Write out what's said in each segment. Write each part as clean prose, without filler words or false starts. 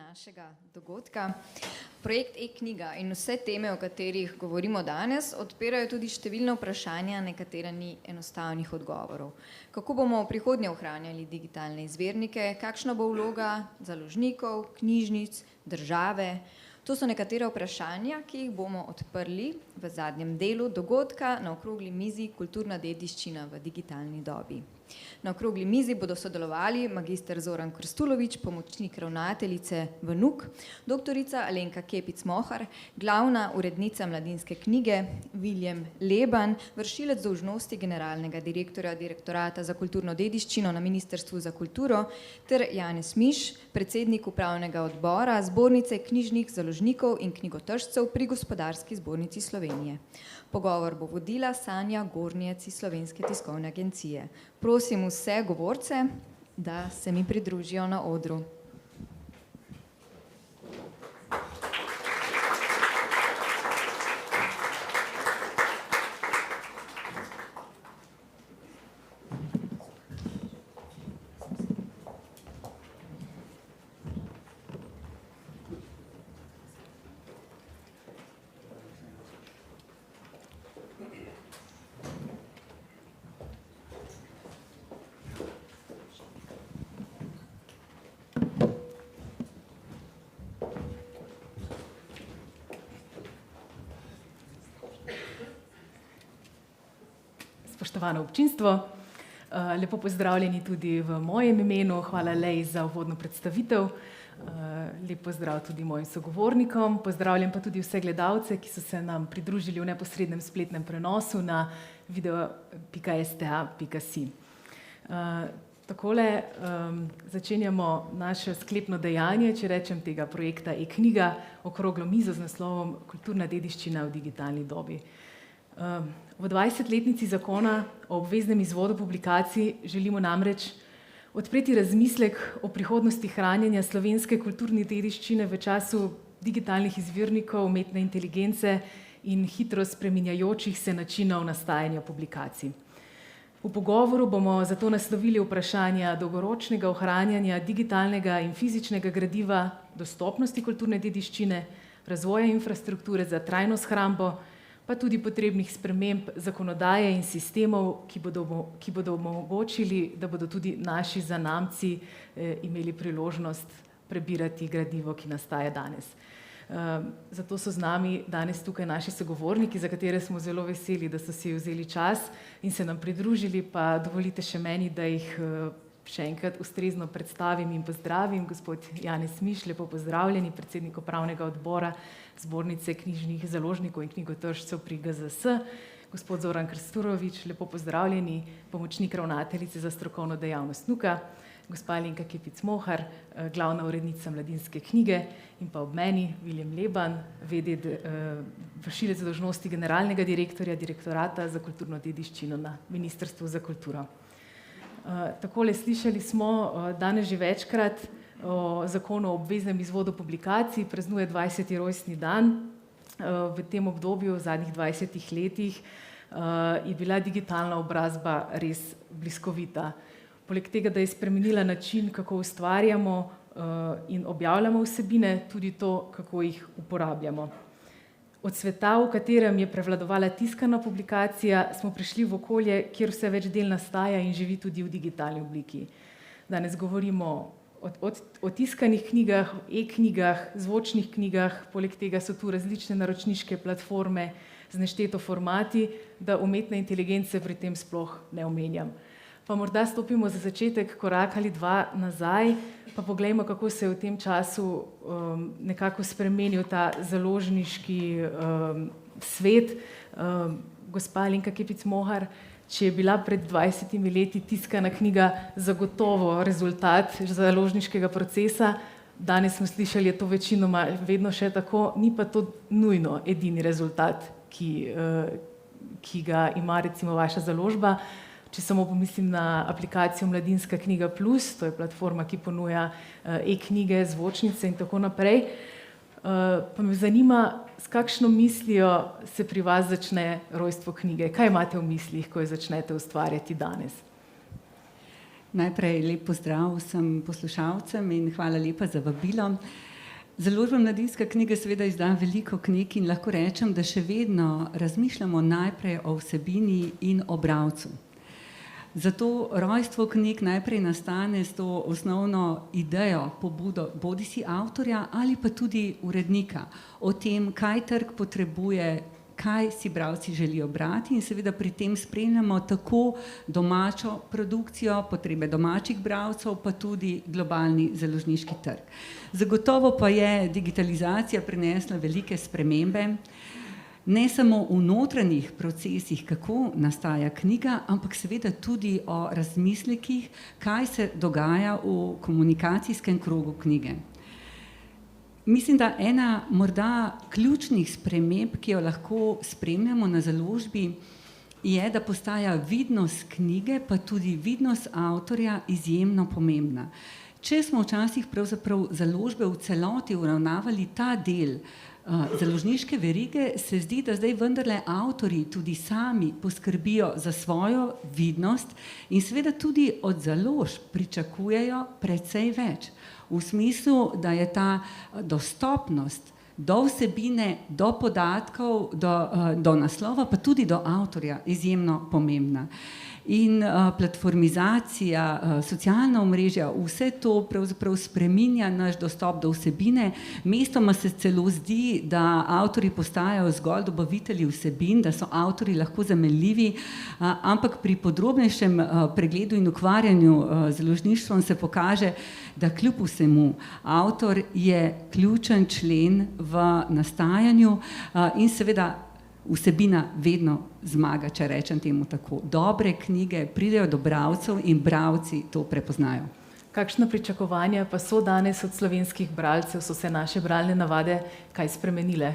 našega dogodka. Projekt e-knjiga in vse teme, o katerih govorimo danes, odpirajo tudi številne vprašanja, na katera ni enostavnih odgovorov. Kako bomo v prihodnje ohranjali digitalne izvirnike, kakšna bo vloga založnikov, knjižnic, države? To so nekatera vprašanja, ki jih bomo odprli v zadnjem delu dogodka na okrogli mizi Kulturna dediščina v digitalni dobi. Na okrogli mizi bodo sodelovali magister Zoran Krstulović, pomočnik ravnateljice v NUK, doktorica Alenka Kepic-Mohar, glavna urednica Mladinske knjige, Viljem Leban, vršilec dolžnosti generalnega direktorja Direktorata za kulturno dediščino na Ministrstvu za kulturo, ter Janez Miš, predsednik upravnega odbora Zbornice knjižnih založnikov in knjigotržcev pri Gospodarski zbornici Slovenije. Pogovor bo vodila Sanja Gornjec iz Slovenske tiskovne agencije. Prosim vse govorce, da se mi pridružijo na odru. Spoštovano občinstvo, lepo pozdravljeni tudi v mojem imenu. Hvala Lej za uvodno predstavitev. Lep pozdrav tudi mojim sogovornikom. Pozdravljam pa tudi vse gledalce, ki so se nam pridružili v neposrednem spletnem prenosu na video.sta.si. Takole začenjamo naše sklepno dejanje, če rečem, tega projekta e-knjiga, okroglo mizo z naslovom Kulturna dediščina v digitalni dobi. V 20-letnici zakona o obveznem izvodu publikacij želimo namreč odpreti razmislek o prihodnosti hranjenja slovenske kulturne dediščine v času digitalnih izvirnikov, umetne inteligence in hitro spreminjajočih se načinov nastajanja publikacij. V pogovoru bomo zato naslovili vprašanja dolgoročnega ohranjanja digitalnega in fizičnega gradiva, dostopnosti kulturne dediščine, razvoja infrastrukture za trajno shrambo, pa tudi potrebnih sprememb zakonodaje in sistemov, ki bodo omogočili, da bodo tudi naši zanamci imeli priložnost prebirati gradivo, ki nastaja danes. Zato so z nami danes tukaj naši sogovorniki, za katere smo zelo veseli, da so si vzeli čas in se nam pridružili, pa dovolite še meni, da jih še enkrat ustrezno predstavim in pozdravim. Gospod Janez Miš, lepo pozdravljeni, predsednik upravnega odbora Zbornice knjižnih založnikov in knjigotržcev pri GZS. Gospod Zoran Krstulović, lepo pozdravljeni, pomočnik ravnateljice za strokovno dejavnost NUK-a. Gospa Alenka Kepic-Mohar, glavna urednica Mladinske knjige, in pa ob meni Viljem Leban, vršilec dolžnosti generalnega direktorja Direktorata za kulturno dediščino na Ministrstvu za kulturo. Takole, slišali smo danes že večkrat o zakonu o obveznem izvodu publikacij, praznuje 20. rojstni dan. V tem obdobju, v zadnjih 20 letih, je bila digitalna obrazba res bliskovita. Poleg tega, da je spremenila način, kako ustvarjamo in objavljamo vsebine, tudi to, kako jih uporabljamo. Od sveta, v katerem je prevladovala tiskana publikacija, smo prišli v okolje, kjer vse več del nastaja in živi tudi v digitalni obliki. Danes govorimo o tiskanih knjigah, e-knjigah, zvočnih knjigah, poleg tega so tu različne naročniške platforme z nešteto formati, da umetne inteligence pri tem sploh ne omenjam. Pa morda stopimo za začetek korak ali dva nazaj, pa poglejmo, kako se je v tem času nekako spremenil ta založniški svet. Gospa Alenka Kepic-Mohar, če je bila pred 20 leti tiskana knjiga zagotovo rezultat založniškega procesa, danes smo slišali, je to večinoma vedno še tako, ni pa to nujno edini rezultat, ki ga ima recimo vaša založba. Če samo pomislim na aplikacijo Mladinska knjiga plus, to je platforma, ki ponuja e-knjige, zvočnice in tako naprej. Pa me zanima, s kakšno mislijo se pri vas začne rojstvo knjige? Kaj imate v mislih, ko jo začnete ustvarjati danes? Najprej lep pozdrav vsem poslušalcem in hvala lepa za vabilo. Založba Mladinska knjiga seveda izda veliko knjig in lahko rečem, da še vedno razmišljamo najprej o vsebini in o bralcu. Zato rojstvo knjig najprej nastane s to osnovno idejo, pobudo bodisi avtorja ali pa tudi urednika o tem, kaj trg potrebuje, kaj si bralci želijo brati in seveda pri tem spremljamo tako domačo produkcijo, potrebe domačih bralcev, pa tudi globalni založniški trg. Zagotovo pa je digitalizacija prinesla velike spremembe, ne samo v notranjih procesih, kako nastaja knjiga, ampak seveda tudi o razmislekih, kaj se dogaja v komunikacijskem krogu knjige. Mislim, da ena morda ključnih sprememb, ki jo lahko spremljamo na založbi, je, da postaja vidnost knjige, pa tudi vidnost avtorja izjemno pomembna. Če smo včasih pravzaprav založbe v celoti uravnavali ta del založniške verige, se zdi, da zdaj vendarle avtorji tudi sami poskrbijo za svojo vidnost in seveda tudi od založb pričakujejo precej več. V smislu, da je ta dostopnost do vsebine, do podatkov, do naslova, pa tudi do avtorja izjemno pomembna. In platformizacija, socialna omrežja, vse to pravzaprav spreminja naš dostop do vsebine. Mestoma se celo zdi, da avtorji postajajo zgolj dobavitelji vsebin, da so avtorji lahko zamenljivi, ampak pri podrobnejšem pregledu in ukvarjanju z založništvom se pokaže, da kljub vsemu avtor je ključen člen v nastajanju in seveda vsebina vedno zmaga, če rečem temu tako. Dobre knjige pridejo do bralcev in bralci to prepoznajo. Kakšna pričakovanja pa so danes od slovenskih bralcev, so se naše bralne navade kaj spremenile?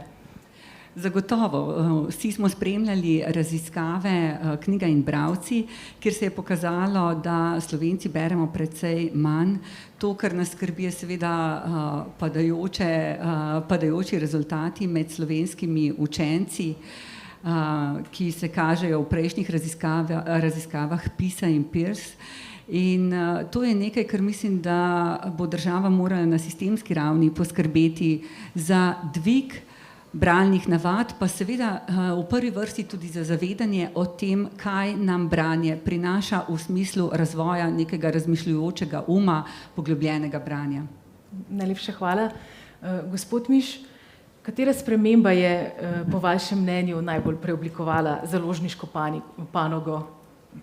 Zagotovo. Vsi smo spremljali raziskave Knjiga in bralci, kjer se je pokazalo, da Slovenci beremo precej manj. To, kar nas skrbi, je seveda padajoči rezultati med slovenskimi učenci, ki se kažejo v prejšnjih raziskavah PISA in PIRLS. In to je nekaj, kar mislim, da bo država morala na sistemski ravni poskrbeti za dvig bralnih navad, pa seveda v prvi vrsti tudi za zavedanje o tem, kaj nam branje prinaša v smislu razvoja nekega razmišljujočega uma, poglobljenega branja. Najlepša hvala. Gospod Miš, katera sprememba je po vašem mnenju najbolj preoblikovala založniško panogo?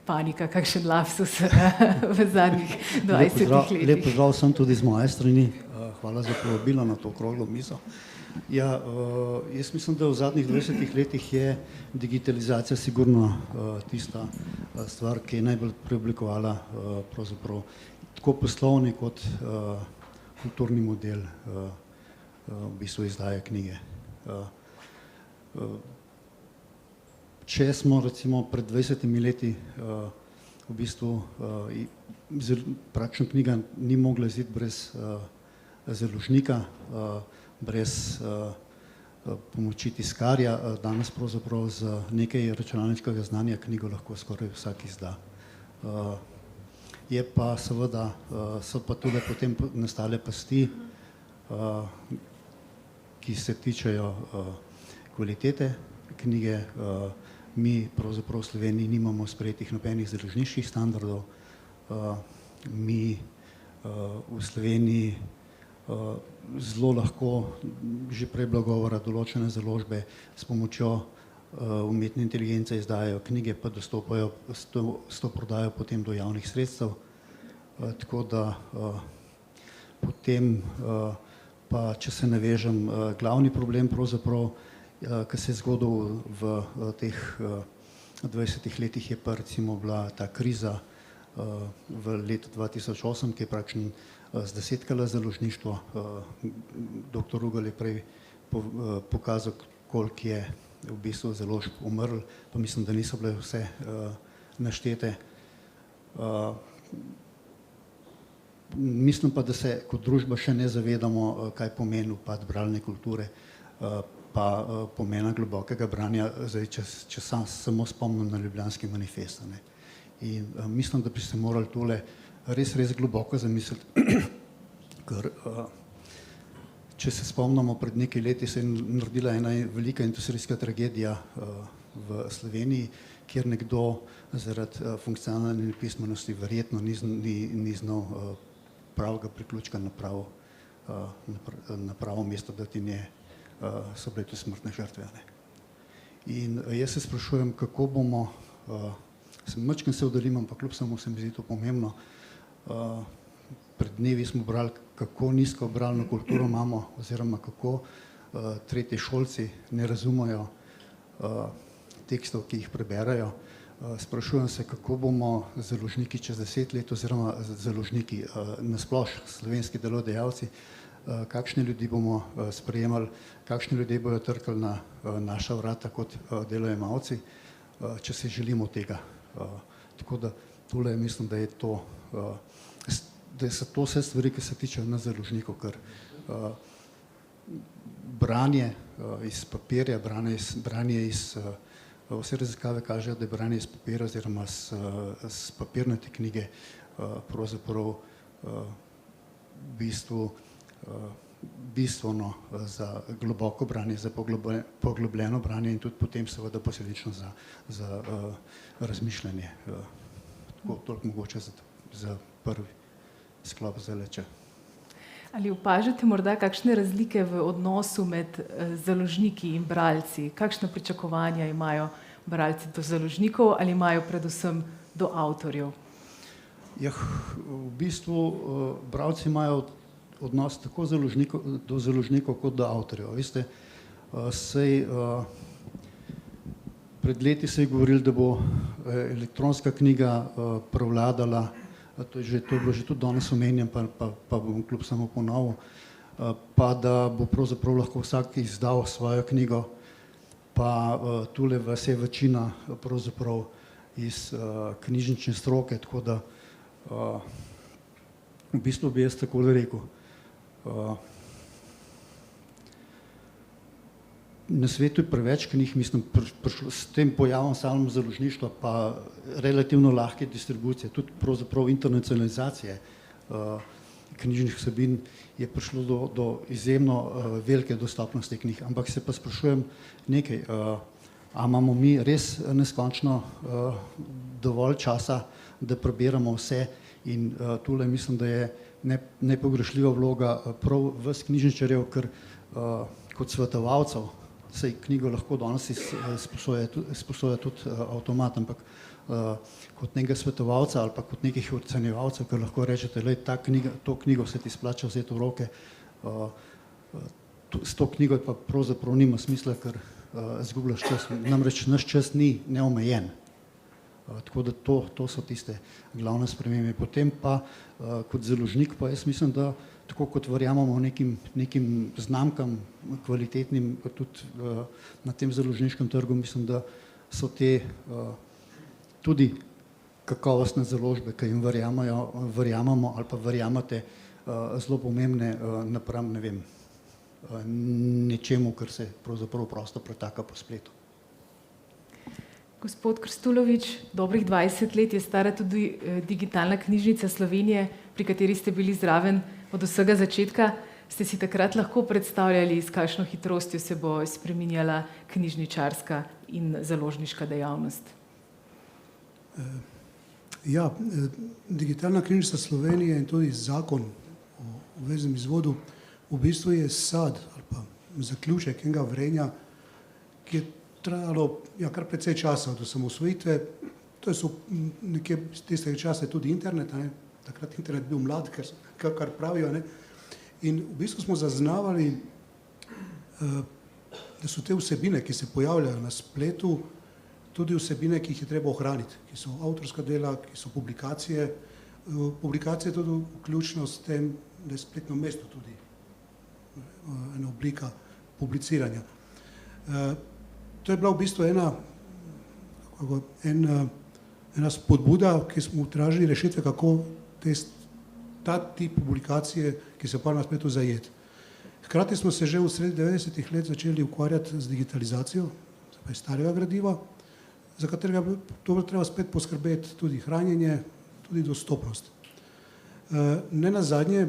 Panika, kakšen lapsus v zadnjih 20 letih. Lep pozdrav sem tudi z moje strani. Hvala za povabilo na to okroglo mizo. Ja, jaz mislim, da v zadnjih 20 letih je digitalizacija sigurno tista stvar, ki je najbolj preoblikovala pravzaprav tako poslovni kot kulturni model v bistvu izdaje knjige. Če smo recimo pred 20 leti v bistvu praktično knjiga ni mogla iziti brez založnika, brez pomoči tiskarja, danes pravzaprav z nekaj računalniškega znanja knjigo lahko skoraj vsak izda. Je pa seveda, so pa tudi potem nastale pasti, ki se tičejo kvalitete knjige. Mi pravzaprav v Sloveniji nimamo sprejetih nobenih založniških standardov. Mi v Sloveniji zelo lahko, že prej bilo govora, določene založbe s pomočjo umetne inteligence izdajajo knjige, pa dostopajo s to prodajo potem do javnih sredstev. Tako da potem pa, če se navežem, glavni problem pravzaprav, ki se je zgodil v teh 20 letih, je pa recimo bila ta kriza v letu 2008, ki je praktično zdesetkala založništvo. Doktor Rugel je prej pokazal, koliko je v bistvu založb umrl, pa mislim, da niso bile vse naštete. Mislim pa, da se kot družba še ne zavedamo, kaj pomeni upad bralne kulture, pa pomena globokega branja, zdaj, če samo spomnim na Ljubljanski manifest. In mislim, da bi se morali tole res globoko zamisliti, ker Če se spomnimo, pred nekaj leti se je naredila ena velika industrijska tragedija v Sloveniji, kjer nekdo zaradi funkcionalne nepismenosti verjetno ni znal pravega priključka na pravo mesto, da ti ne so bile tu smrtne žrtve. In jaz se sprašujem, kako bomo, majčkeno se oddaljim, ampak kljub samo se mi zdi to pomembno. Pred dnevi smo brali, kako nizko bralno kulturo imamo, oziroma kako tretješolci ne razumejo tekstov, ki jih preberajo. Sprašujem se, kako bomo založniki čez 10 let, oziroma založniki nasploh, slovenski delodajalci, kakšne ljudi bomo sprejemali, kakšni ljudje bodo trkali na naša vrata kot delojemalci, če se želimo tega. Tako da tole mislim, da je to, da so to vse stvari, ki se tičejo nas založnikov, ker branje iz papirja, branje iz vse raziskave kažejo, da je branje iz papirja oziroma s papirnate knjige pravzaprav bistveno za globoko branje, za poglobljeno branje in tudi potem seveda posledično za razmišljanje. Toliko mogoče za prvi sklop zaleče. Ali opažate morda kakšne razlike v odnosu med založniki in bralci? Kakšne pričakovanja imajo bralci do založnikov ali imajo predvsem do avtorjev? Ja, v bistvu bralci imajo odnos tako do založnikov kot do avtorjev. Veste, pred leti se je govorilo, da bo elektronska knjiga prevladala, to je bilo že tudi danes omenjen, pa bom kljub samo ponovil, pa da bo pravzaprav lahko vsak izdal svojo knjigo, pa tule vas je večina pravzaprav iz knjižnične stroke, tako da v bistvu bi jaz takole rekel. Na svetu je preveč knjig, mislim, s tem pojavom samem založništva pa relativno lahke distribucije, tudi pravzaprav internacionalizacije knjižnih vsebin je prišlo do izjemno velike dostopnosti knjig, ampak se pa sprašujem nekaj, a imamo mi res neskončno dovolj časa, da prebiramo vse in tule mislim, da je nepogrešljiva vloga prav vas knjižničarjev, ker kot svetovalcev, saj knjigo lahko danes sposoja tudi avtomat, ampak kot nekega svetovalca ali pa kot nekih ocenjevalcev, ker lahko rečete, to knjigo se ti splača vzeti v roke, s to knjigo pa pravzaprav nima smisla, ker izgubljaš čas, namreč naš čas ni neomejen. Tako da to so tiste glavne spremembe. Potem pa kot založnik pa jaz mislim, da tako kot verjamemo nekim znamkam kvalitetnim tudi na tem založniškem trgu, mislim, da so te tudi kakovostne založbe, ki jim verjamemo ali pa verjamete, zelo pomembne napram, ne vem, nečemu, kar se pravzaprav prosto pretaka po spletu. Gospod Krstulović, dobrih 20 let je stara tudi digitalna knjižnica Slovenije, pri kateri ste bili zraven od vsega začetka. Ste si takrat lahko predstavljali, s kakšno hitrostjo se bo spreminjala knjižničarska in založniška dejavnost? Ja, digitalna knjižnica Slovenije in tudi zakon o obveznem izvodu v bistvu je sad ali pa zaključek enega vrenja, ki je trajalo kar precej časa od osamosvojitve. To so nekje z tistega časa tudi internet, takrat internet bil mlad, kar pravijo. In v bistvu smo zaznavali, da so te vsebine, ki se pojavljajo na spletu, tudi vsebine, ki jih je treba ohraniti, ki so avtorska dela, ki so publikacije. Publikacije tudi vključno s tem, da je spletno mesto tudi ena oblika publiciranja. To je bila v bistvu ena spodbuda, ki smo tražili rešitve, kako ta tip publikacije, ki se pa na spletu zajeti. Hkrati smo se že v sredi 90-ih let začeli ukvarjati z digitalizacijo starega gradiva, za katerega to treba spet poskrbeti tudi hranjenje, tudi dostopnost. Ne nazadnje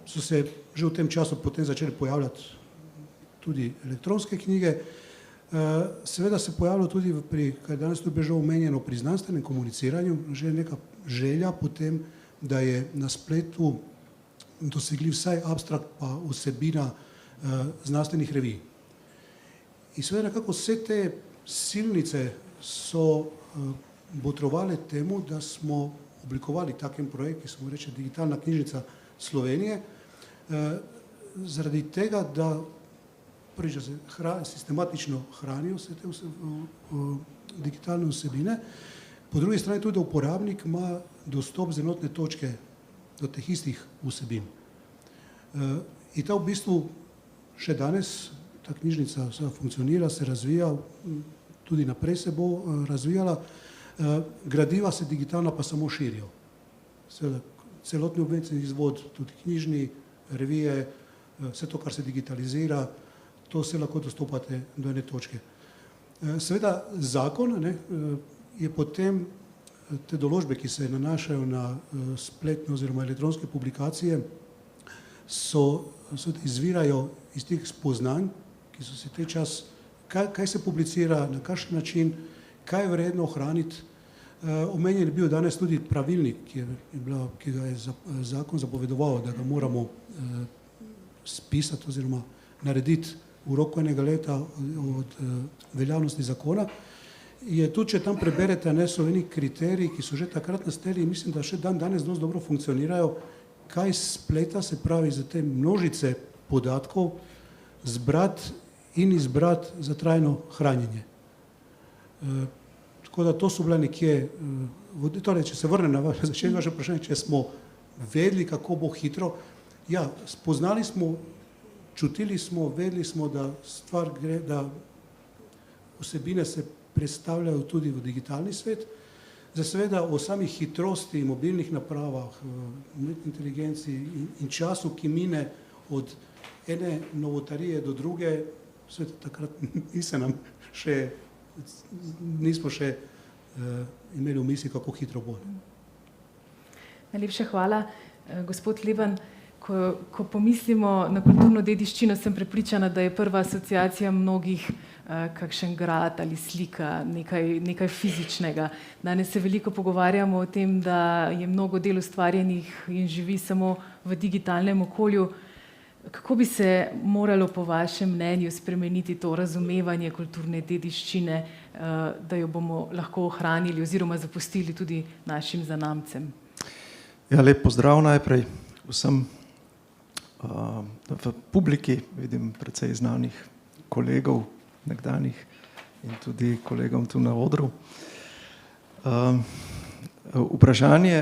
so se že v tem času potem začeli pojavljati tudi elektronske knjige. Seveda se pojavlja tudi kar je danes tudi že omenjeno, pri znanstvenem komuniciranju, že neka želja potem, da je na spletu dosegljiv vsaj abstrakt pa vsebina znanstvenih revij. In seveda nekako vse te silnice so botrovale temu, da smo oblikovali takem projekt, ki se mu reče Digitalna knjižnica Slovenije, zaradi tega, da prvič, da se sistematično hranijo vse te digitalne vsebine, po drugi strani tudi, da uporabnik ima dostop z enotne točke do teh istih vsebin. In ta v bistvu še danes, ta knjižnica funkcionira, se razvija, tudi naprej se bo razvijala, gradiva se digitalna pa samo širijo. Seveda, celotni obvezni izvod, tudi knjižni, revije, vse to, kar se digitalizira, to vse lahko dostopate do ene točke. Seveda zakon je potem te določbe, ki se nanašajo na spletne oziroma elektronske publikacije, izvirajo iz teh spoznanj, ki so se te čas, kaj se publicira, na kakšen način, kaj je vredno ohraniti. Omenjen je bil danes tudi pravilnik, ki ga je zakon zapovedoval, da ga moramo spisati oziroma narediti v roku enega leta od veljavnosti zakona. Je tudi, če tam preberete, so eni kriteriji, ki so že takrat nastali in mislim, da še danes dosti dobro funkcionirajo, kaj spleta, se pravi za te množice podatkov, zbrati in izbrati za trajno hranjenje. Tako da to so bile nekje, torej, če se vrnem na začetek vaše vprašanje, če smo vedeli, kako bo hitro, ja, spoznali smo, čutili smo, vedeli smo, da stvar gre, da vsebine se predstavljajo tudi v digitalni svet. Zdaj seveda o samih hitrosti, mobilnih napravah, umetni inteligenci in času, ki mine od ene novotarije do druge, seveda takrat nismo še imeli v misli, kako hitro bo. Najlepša hvala, gospod Leban. Ko pomislimo na kulturno dediščino, sem prepričana, da je prva asociacija mnogih kakšen grad ali slika, nekaj fizičnega. Danes se veliko pogovarjamo o tem, da je mnogo del ustvarjenih in živi samo v digitalnem okolju. Kako bi se moralo po vašem mnenju spremeniti to razumevanje kulturne dediščine, da jo bomo lahko ohranili oziroma zapustili tudi našim zanamcem? Ja, lep pozdrav najprej vsem. V publiki vidim precej znanih kolegov, nekdanjih in tudi kolegom tu na odru. Vprašanje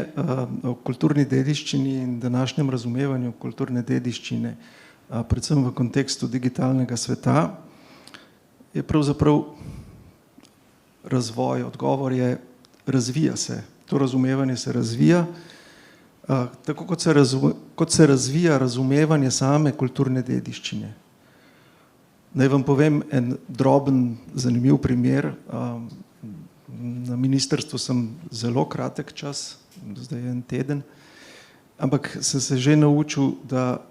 o kulturni dediščini in današnjem razumevanju kulturne dediščine, predvsem v kontekstu digitalnega sveta, je pravzaprav razvoj. Odgovor je, razvija se. To razumevanje se razvija. Tako kot se razvija razumevanje same kulturne dediščine. Naj vam povem en droben, zanimiv primer. Na ministrstvu sem zelo kratek čas, zdaj je en teden, ampak sem se že naučil, da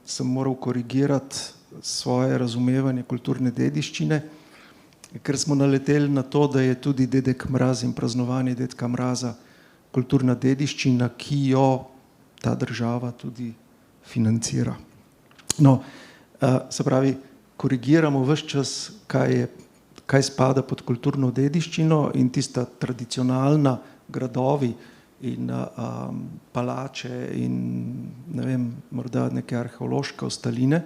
sem moral korigirati svoje razumevanje kulturne dediščine, ker smo naleteli na to, da je tudi Dedek Mraz in praznovanje Dedka Mraza kulturna dediščina, ki jo ta država tudi financira. No, se pravi, korigiramo ves čas, kaj spada pod kulturno dediščino, in tista tradicionalna gradovi in palače in ne vem, morda neke arheološke ostaline,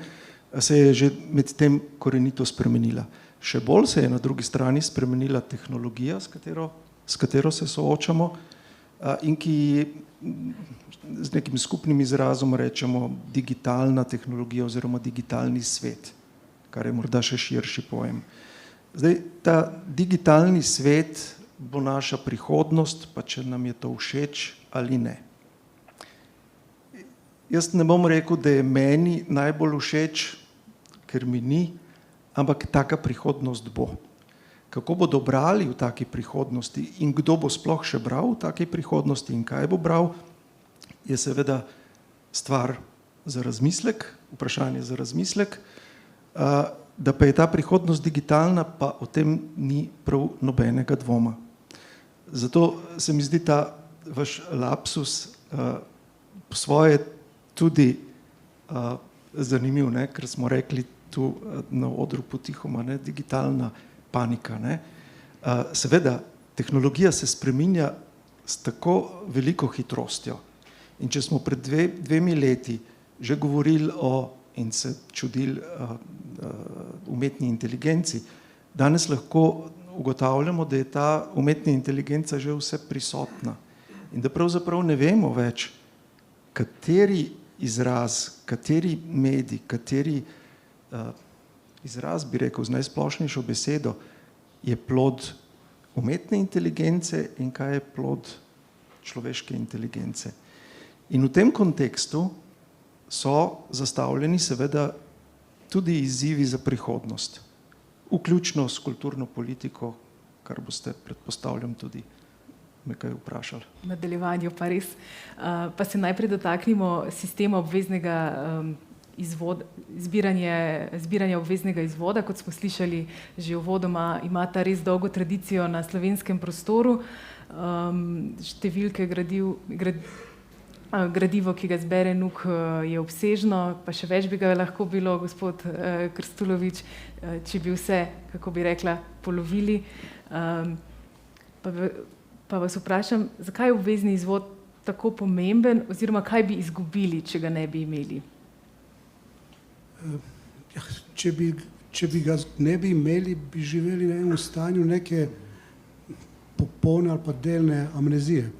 se je že med tem korenito spremenila. Še bolj se je na drugi strani spremenila tehnologija, s katero se soočamo, in ki z nekim skupnim izrazom rečemo digitalna tehnologija oziroma digitalni svet, kar je morda še širši pojem. Zdaj, ta digitalni svet bo naša prihodnost, pa če nam je to všeč ali ne. Jaz ne bom rekel, da je meni najbolj všeč, ker mi ni, ampak taka prihodnost bo. Kako bodo brali v taki prihodnosti in kdo bo sploh še bral v taki prihodnosti in kaj bo bral, je seveda stvar za razmislek, vprašanje za razmislek, da pa je ta prihodnost digitalna, pa o tem ni prav nobenega dvoma. Zato se mi zdi ta vaš lapsus po svoje tudi zanimiv, ne? Ker smo rekli tu na odru potihoma, ne? Digitalna panika. Ne? Seveda, tehnologija se spreminja s tako veliko hitrostjo. In če smo pred dvemi leti že govorili o in se čudili umetni inteligenci, danes lahko ugotavljamo, da je ta umetna inteligenca že vse prisotna. In da pravzaprav ne vemo več, kateri izraz, kateri medij, kateri izraz, bi rekel, z najsplošnejšo besedo, je plod umetne inteligence in kaj je plod človeške inteligence. In v tem kontekstu so zastavljeni seveda tudi izzivi za prihodnost, vključno s kulturno politiko, kar boste, predpostavljam, tudi me kaj vprašali. V nadaljevanju pa res. Pa se najprej dotaknimo sistema obveznega zbiranja obveznega izvoda. Kot smo slišali že uvodoma, ima ta res dolgo tradicijo na slovenskem prostoru. Številke gradivo, ki ga zbere NUK, je obsežno, pa še več bi ga lahko bilo, gospod Krstulović, če bi vse, kako bi rekla, polovili. Pa vas vprašam, zakaj je obvezni izvod tako pomemben oziroma kaj bi izgubili, če ga ne bi imeli? Če bi ga ne bi imeli, bi živeli na enem stanju neke popolne ali pa delne amnezije.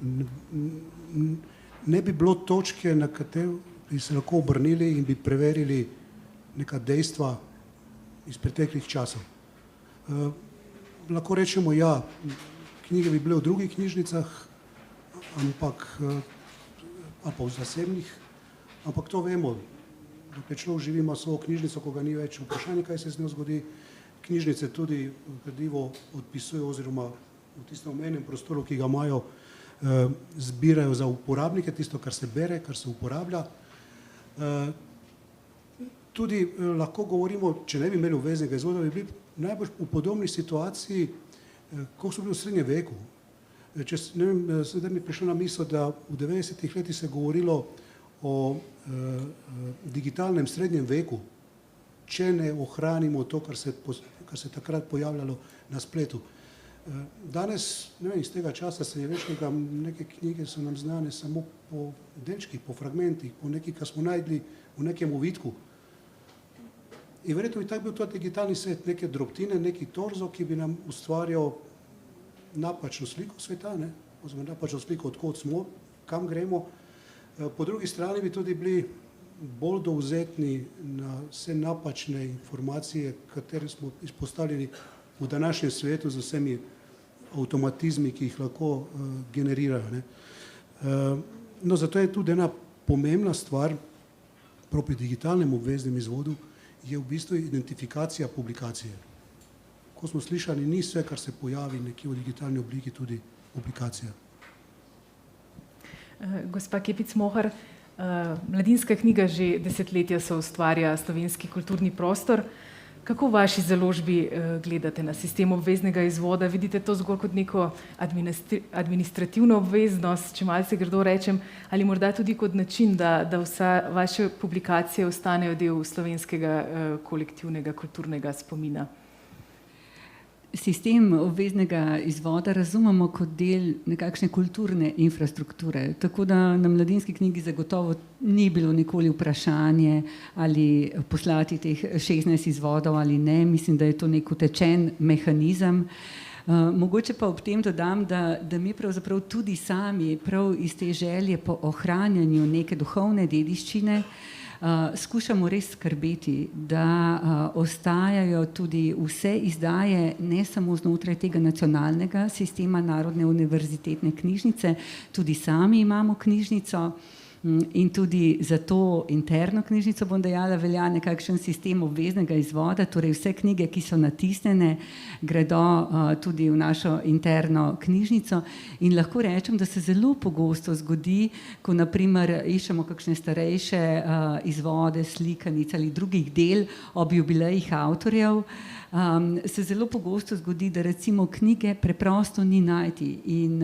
Ne bi bilo točke, na katero bi se lahko obrnili in bi preverili neka dejstva iz preteklih časov. Lahko rečemo, ja, knjige bi bile v drugih knjižnicah, ampak ali pa v zasebnih, ampak to vemo. Dokler človek živi, ima svojo knjižnico, ko ga ni več, vprašanje, kaj se z njo zgodi. Knjižnice tudi gradivo odpisujejo oziroma v tistem omenjenem prostoru, ki ga imajo, zbirajo za uporabnike, tisto, kar se bere, kar se uporablja. Tudi lahko govorimo, če ne bi imeli obveznega izvoda, bi bili najbolj v podobni situaciji, kot so bili v srednjem veku. Sedaj mi je prišlo na misel, da v 90-ih letih se je govorilo o digitalnem srednjem veku, če ne ohranimo to, kar se takrat pojavljalo na spletu. Danes, ne vem, iz tega časa srednjeveškega, neke knjige so nam znane samo po delčkih, po fragmentih, po nekaj, kar smo najdli v nekem ovitku. In verjetno bi tak bil to digitalni svet, neke drobtine, neki torzo, ki bi nam ustvarjal napačno sliko sveta, ne? Oziroma napačno sliko, odkot smo, kam gremo. Po drugi strani bi tudi bili bolj dovzetni na vse napačne informacije, katere smo izpostavljeni v današnjem svetu z vsemi avtomatizmi, ki jih lahko generirajo. Ne? No, zato je tudi ena pomembna stvar pri digitalnem obveznem izvodu, je v bistvu identifikacija publikacije. Ko smo slišali, ni vse, kar se pojavi nekje v digitalni obliki, tudi publikacija. Gospa Kepic-Mohar, Mladinska knjiga že desetletja soustvarja slovenski kulturni prostor. Kako v vaši založbi gledate na sistem obveznega izvoda? Vidite to zgolj kot neko administrativno obveznost, če malce grdo rečem, ali morda tudi kot način, da vsa vaše publikacije ostanejo del slovenskega kolektivnega kulturnega spomina? Sistem obveznega izvoda razumemo kot del nekakšne kulturne infrastrukture, tako da na Mladinski knjigi zagotovo ni bilo nikoli vprašanje, ali poslati teh 16 izvodov ali ne. Mislim, da je to nek utečen mehanizem. Mogoče pa ob tem dodam, da mi pravzaprav tudi sami prav iz te želje po ohranjanju neke duhovne dediščine skušamo res skrbeti, da ostajajo tudi vse izdaje, ne samo znotraj tega nacionalnega sistema Narodne univerzitetne knjižnice, tudi sami imamo knjižnico, In tudi za to interno knjižnico, bom dejala, velja nekakšen sistem obveznega izvoda, torej vse knjige, ki so natisnjene, gredo tudi v našo interno knjižnico in lahko rečem, da se zelo pogosto zgodi, ko naprimer iščemo kakšne starejše izvode, slikanic ali drugih del ob jubilejih avtorjev, se zelo pogosto zgodi, da recimo knjige preprosto ni najti in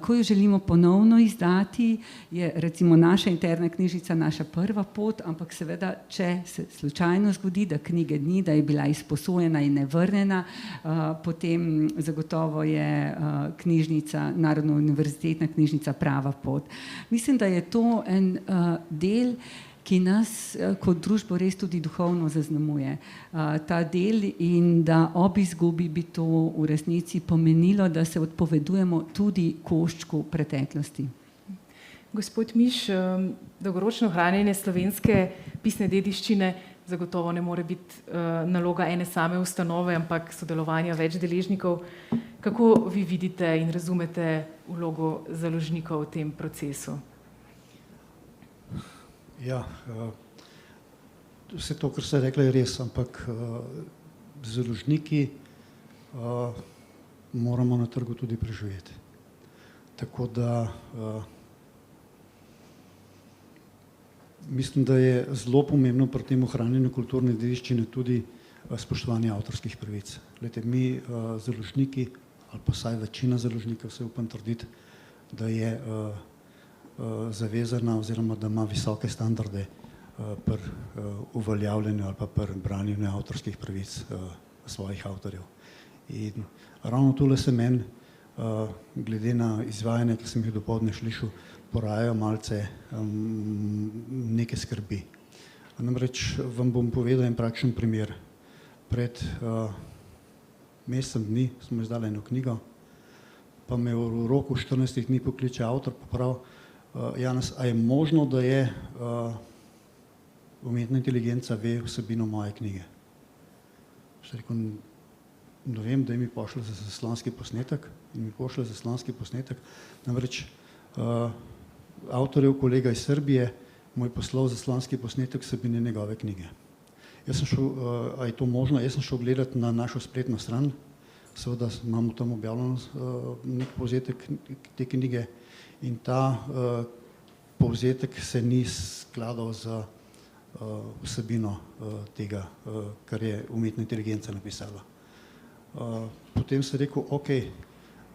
ko jo želimo ponovno izdati, je recimo naša interna knjižnica naša prva pot, ampak seveda, če se slučajno zgodi, da knjige ni, da je bila izposojena in nevrnjena, potem zagotovo je knjižnica, Narodna univerzitetna knjižnica prava pot. Mislim, da je to en del, ki nas kot družbo res tudi duhovno zaznamuje. Ta del in da ob izgubi bi to v resnici pomenilo, da se odpovedujemo tudi koščku preteklosti. Gospod Miš, dolgoročno ohranjanje slovenske pisne dediščine zagotovo ne more biti naloga ene same ustanove, ampak sodelovanja več deležnikov. Kako vi vidite in razumete vlogo založnikov v tem procesu? Ja, vse to, kar ste rekli, je res, ampak založniki moramo na trgu tudi preživeti. Tako da mislim, da je zelo pomembno pri tem ohranjanju kulturne dediščine tudi spoštovanje avtorskih pravic. Glejte, mi založniki, ali pa vsaj večina založnikov, se upam trditi, da je zavezana oziroma da ima visoke standarde pri uveljavljanju ali pa pri branjenju avtorskih pravic svojih avtorjev. In ravno tole se meni, glede na izvajanje, ki sem jih dopoldne slišal, porajajo malce neke skrbi. Namreč vam bom povedal en prakšen primer. Pred mesecem dni smo izdali eno knjigo, pa me v roku 14 dni pokliče avtor, pa pravi: Janez, a je možno, da je umetna inteligenca ve vsebino moje knjige? Sem rekel, ne vem, da mi pošlje za zaslonski posnetek in mi pošlje zaslonski posnetek. Namreč avtorjev kolega iz Srbije mu je poslal zaslonski posnetek vsebine njegove knjige. Jaz sem šel, a je to možno, jaz sem šel gledati na našo spletno stran, seveda imamo tam objavljeno nek povzetek te knjige. In ta povzetek se ni skladal z vsebino tega, kar je umetna inteligenca napisala. Potem sem rekel, ok,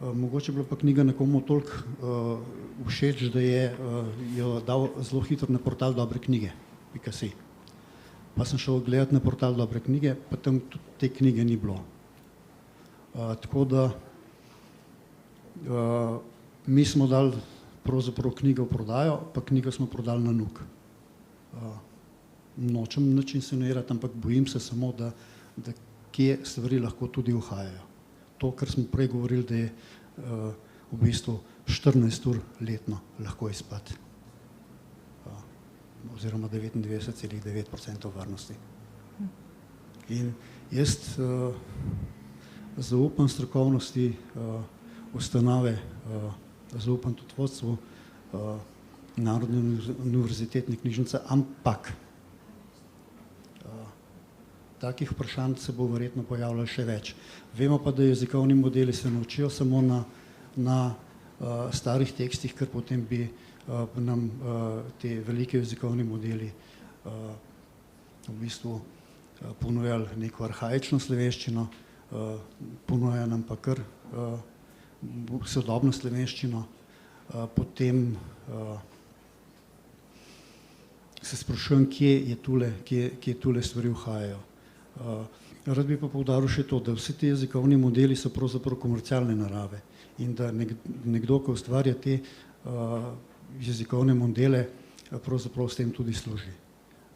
mogoče je bila pa knjiga nekomu toliko všeč, da je jo dal zelo hitro na portal Dobre knjige.si. Pa sem šel gledati na portal Dobre knjige, pa tam tudi te knjige ni bilo. Tako da mi smo dali pravzaprav knjigo v prodajo, pa knjigo smo prodali na nuk. Nočem nič insinuirati, ampak bojim se samo, da kje stvari lahko tudi uhajajo. To, kar smo prej govorili, da je v bistvu 14 ur letno lahko izpad. Oziroma 99,9% varnosti. In jaz zaupam strokovnosti ustanove, zaupam tudi vodstvu Narodne univerzitetne knjižnice, ampak takih vprašanj se bo verjetno pojavljalo še več. Vemo pa, da jezikovni modeli se naučijo samo na starih tekstih, ker potem bi nam te velike jezikovni modeli v bistvu ponujali neko arhaično slovenščino, ponujajo nam pa kar sodobno slovenščino, potem se sprašujem, kje tule stvari uhajajo. Rad bi pa poudaril še to, da vsi ti jezikovni modeli so pravzaprav komercialne narave in da nekdo, ko ustvarja te jezikovne modele, pravzaprav s tem tudi služi.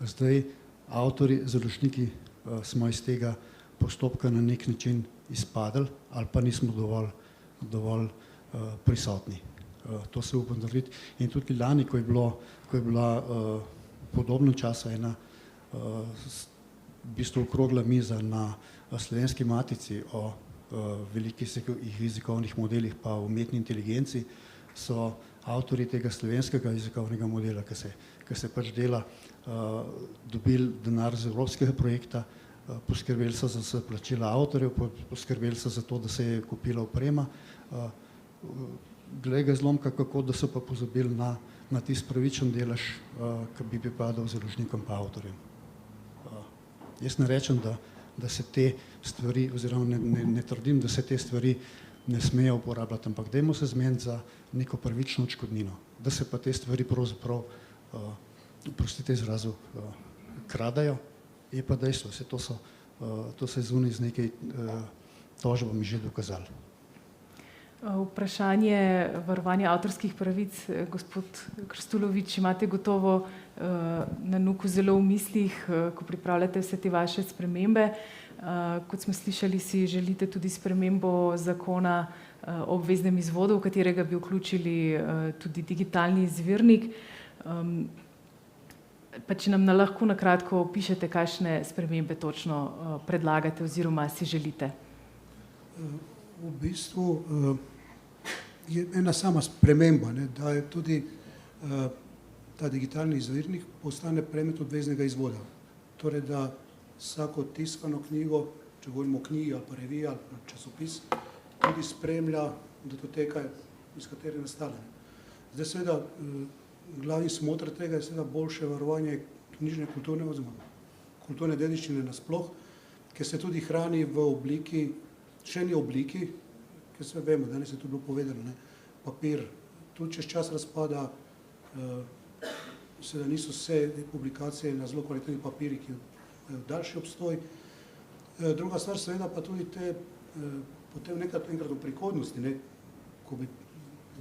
Zdaj, avtorji, založniki smo iz tega postopka na nek način izpadli ali pa nismo dovolj prisotni. To se upam narediti. In tudi lani, ko je bila podobno časa ena v bistvu okrogla miza na Slovenski matici o velikih jezikovnih modelih pa umetni inteligenci, so avtorji tega slovenskega jezikovnega modela, ki se pač dela, dobili denar z evropskega projekta, poskrbeli so za plačila avtorjev, poskrbeli so za to, da se je kupila oprema. Glej ga zlomka, kako da so pa pozabili na tisti pravičen delež, ki bi pripadal založnikom pa avtorjem. Jaz ne rečem, da se te stvari, oziroma ne trdim, da se te stvari ne smejo uporabljati, ampak dajmo se zmeniti za neko pravično odškodnino, da se pa te stvari pravzaprav, prostite izrazu, kradajo, je pa dejstvo, to se je zunaj z nekaj tožbami že dokazali. Vprašanje varovanja avtorskih pravic, gospod Krstulovič, imate gotovo na NUK-u zelo v mislih, ko pripravljate vse te vaše spremembe. Kot smo slišali, si želite tudi spremembo zakona o obveznem izvodu, v katerega bi vključili tudi digitalni izvirnik. Pa če nam lahko na kratko opišete, kakšne spremembe točno predlagate oziroma si želite. V bistvu je ena sama sprememba, da je tudi ta digitalni izvirnik postane predmet obveznega izvoda. Torej, da vsako tiskano knjigo, če govorimo o knjigi ali pa reviji ali pa časopis, tudi spremlja datoteka, iz katere nastala. Zdaj seveda glavni smoter tega je seveda boljše varovanje knjižne kulturne oziroma kulturne dediščine nasploh, ki se tudi hrani v obliki, še ni obliki, ker se vemo, danes je to bilo povedano, papir tudi čez čas razpada, seveda niso vse publikacije na zelo kvalitetni papiri, ki imajo daljši obstoj. Druga stvar seveda pa tudi te, potem enkrat v prihodnosti, ko bi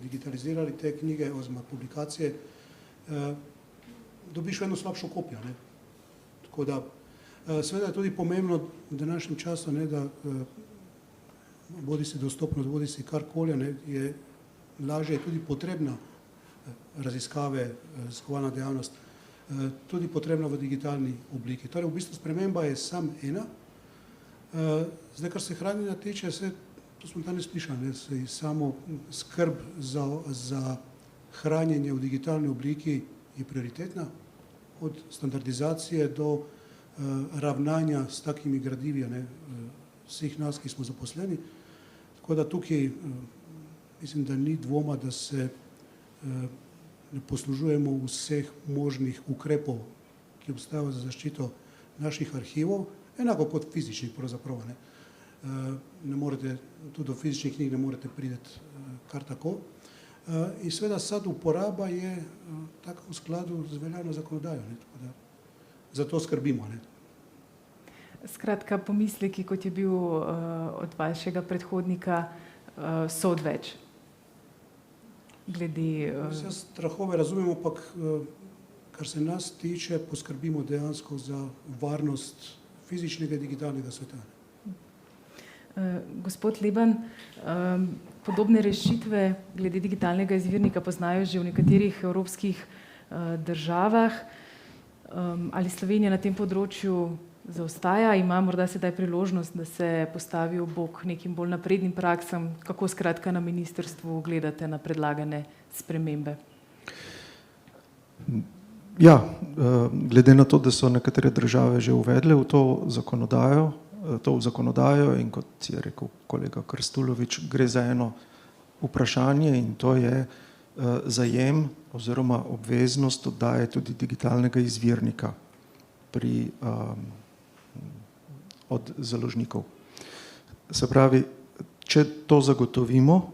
digitalizirali te knjige oziroma publikacije, dobiš eno slabšo kopijo. Tako da, seveda je tudi pomembno v današnjem času, da bodi si dostopnost, bodi si karkoli, je lažje tudi potrebna raziskave, raziskovalna dejavnost, tudi potrebna v digitalni obliki. Torej, v bistvu sprememba je sam ena. Zdaj, kar se hranjenja tiče, to smo danes slišali, samo skrb za hranjenje v digitalni obliki je prioritetna, od standardizacije do ravnanja s takimi gradivi vseh nas, ki smo zaposleni. Tako da tukaj mislim, da ni dvoma, da se ne poslužujemo vseh možnih ukrepov, ki obstajajo za zaščito naših arhivov, enako kot fizičnih pravzaprav. Ne morete, tudi do fizičnih knjig ne morete priti kar tako. In seveda sad uporaba je tako v skladu z veljavno zakonodajo. Zato skrbimo. Skratka, pomisleki, kot je bil od vašega predhodnika, so odveč. Vse strahove razumemo, ampak kar se nas tiče, poskrbimo dejansko za varnost fizičnega in digitalnega sveta. Gospod Leban, podobne rešitve glede digitalnega izvirnika poznajo že v nekaterih evropskih državah. Ali Slovenija na tem področju zaostaja? Ima morda sedaj priložnost, da se postavi ob bok nekim bolj naprednim praksam? Kako skratka na ministrstvu gledate na predlagane spremembe? Ja, glede na to, da so nekatere države že uvedle v to zakonodajo in kot je rekel kolega Krstulovič, gre za eno vprašanje in to je zajem oziroma obveznost oddaje tudi digitalnega izvirnika od založnikov. Se pravi, če to zagotovimo,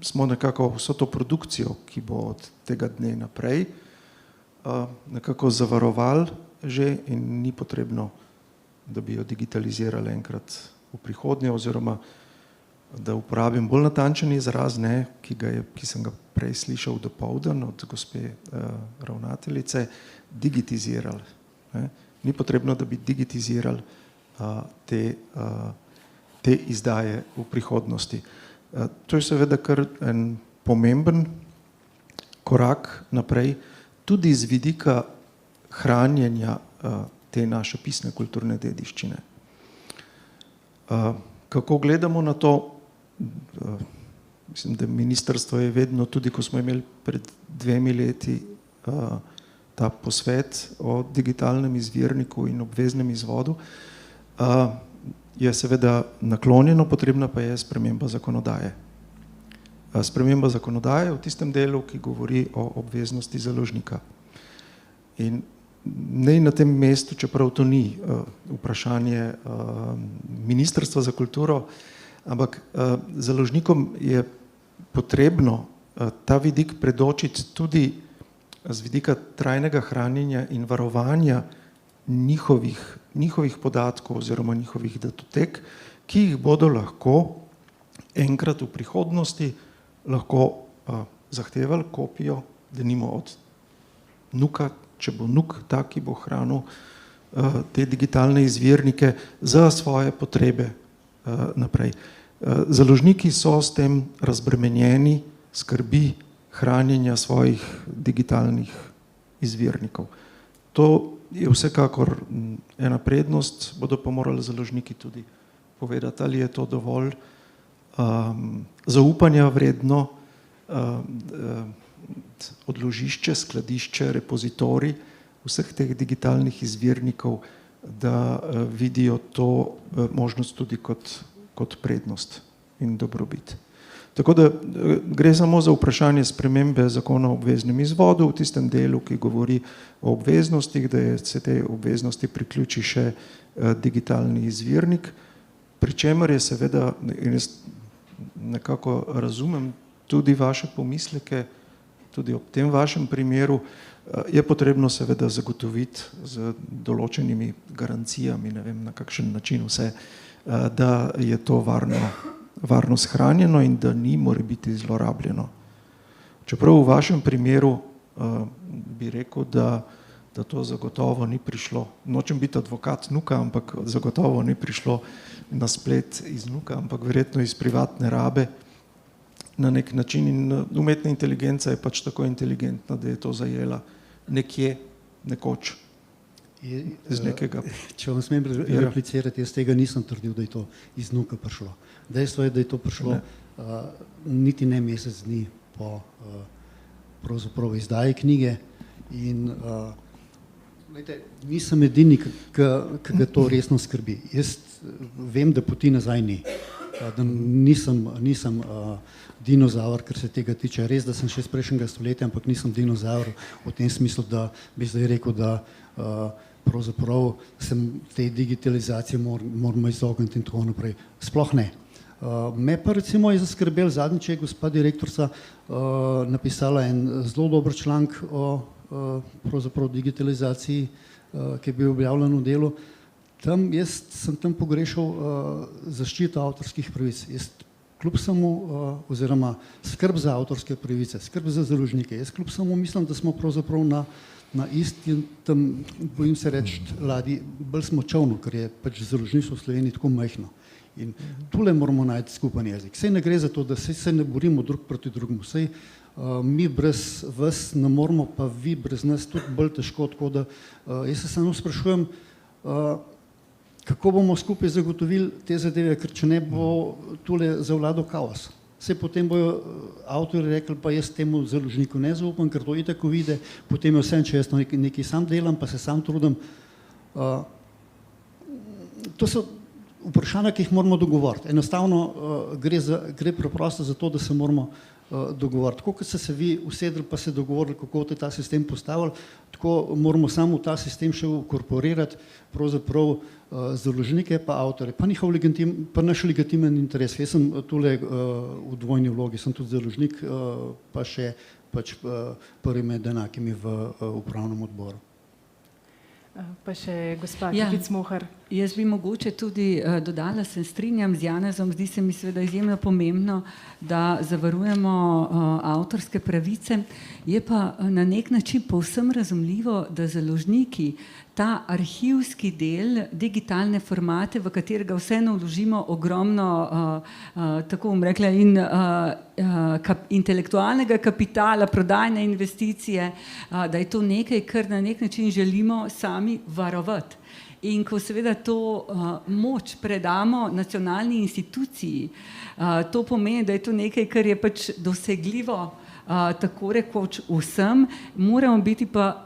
smo nekako vso to produkcijo, ki bo od tega dne naprej, nekako zavarovali že in ni potrebno, da bi jo digitalizirali enkrat v prihodnje, oziroma da uporabim bolj natančen izraz, ki sem ga prej slišal dopoldan od gospe ravnateljice, digitizirali. Ni potrebno, da bi digitizirali te izdaje v prihodnosti. To je seveda kar en pomemben korak naprej, tudi z vidika hranjenja te naše pisne kulturne dediščine. Kako gledamo na to? Mislim, da ministrstvo je vedno, tudi ko smo imeli pred 2 leti ta posvet o digitalnem izvirniku in obveznem izvodu, je seveda naklonjeno, potrebna pa je sprememba zakonodaje. Sprememba zakonodaje v tistem delu, ki govori o obveznosti založnika. In ne na tem mestu, čeprav to ni vprašanje Ministrstva za kulturo, ampak založnikom je potrebno ta vidik predočiti tudi z vidika trajnega hranjenja in varovanja njihovih podatkov oziroma njihovih datotek, ki jih bodo lahko enkrat v prihodnosti lahko zahtevali kopijo, denimo od nuka, če bo nuk tak, ki bo hranil te digitalne izvirnike za svoje potrebe naprej. Založniki so s tem razbremenjeni skrbi hranjenja svojih digitalnih izvirnikov. To je vsekakor ena prednost, bodo pa morali založniki tudi povedati, ali je to dovolj zaupanja vredno odložišče, skladišče, repozitorij vseh teh digitalnih izvirnikov, da vidijo to možnost tudi kot prednost in dobrobit. Tako da gre samo za vprašanje spremembe zakona o obveznem izvodu v tistem delu, ki govori o obveznostih, da se te obveznosti priključi še digitalni izvirnik, pri čemer je seveda, in jaz nekako razumem tudi vaše pomisleke, tudi ob tem vašem primeru, je potrebno seveda zagotoviti z določenimi garancijami, ne vem na kakšen način vse, da je to varno shranjeno in da ni morebiti zlorabljeno. Čeprav v vašem primeru bi rekel, da to zagotovo ni prišlo. Nočem biti advokat nuka, ampak zagotovo ni prišlo na splet iz nuka, ampak verjetno iz privatne rabe na nek način in umetna inteligenca je pač tako inteligentna, da je to zajela nekje, nekoč. Če vam smem replicirati, jaz tega nisem trdil, da je to iz nuka prišlo. Dejstvo je, da je to prišlo niti ne mesec dni po pravzaprav izdaji knjige in nisem edini, ki ga to resno skrbi. Jaz vem, da poti nazaj ni, da nisem dinozaur, kar se tega tiče. Res, da sem še iz prejšnjega stoletja, ampak nisem dinozaur v tem smislu, da bi zdaj rekel, da pravzaprav se tej digitalizacije moramo izogniti in tako naprej. Sploh ne. Me pa recimo je zaskrbel zadnjič, je gospa direktorica napisala en zelo dober članek o pravzaprav digitalizaciji, ki je bil objavljen v Delu. Jaz sem tam pogrešal zaščito avtorskih pravic. Jaz kljub samo, oziroma skrb za avtorske pravice, skrb za založnike, jaz kljub samo mislim, da smo pravzaprav na isti, tam bojim se reči, ladji, bolj smo čovno, ker je pač založništvo v Sloveniji tako majhno. In tule moramo najti skupen jezik. Sej ne gre za to, da se ne borimo drug proti drugemu. Sej mi brez vas ne moramo, pa vi brez nas tudi bolj težko, tako da jaz se samo sprašujem, kako bomo skupaj zagotovili te zadeve, ker če ne bo tule zavladal kaos. Sej potem bojo avtorji rekli, pa jaz temu založniku ne zaupam, ker to itak vide, potem je vsem, če jaz nekaj sam delam, pa se sam trudim. To so vprašanja, ki jih moramo dogovoriti. Enostavno gre preprosto za to, da se moramo dogovoriti. Tako kot ste se vi usedli pa se dogovorili, kako boste ta sistem postavili, tako moramo samo v ta sistem še ukorporirati pravzaprav založnike pa avtorje, pa naš legitimen interes. Jaz sem tule v dvojni vlogi, sem tudi založnik, pa še pač prvi med enakimi v upravnem odboru. Pa še gospa Kopic Mohar. Jaz bi mogoče tudi dodala, se strinjam z Janezom, zdi se mi seveda izjemno pomembno, da zavarujemo avtorske pravice, je pa na nek način povsem razumljivo, da založniki ta arhivski del, digitalne formate, v katerega vseeno vložimo ogromno, tako bom rekla, in intelektualnega kapitala, prodajne investicije, da je to nekaj, kar na nek način želimo sami programi varovati. In ko seveda to moč predamo nacionalni instituciji, to pomeni, da je to nekaj, kar je pač dosegljivo tako rekoč vsem, moramo biti pa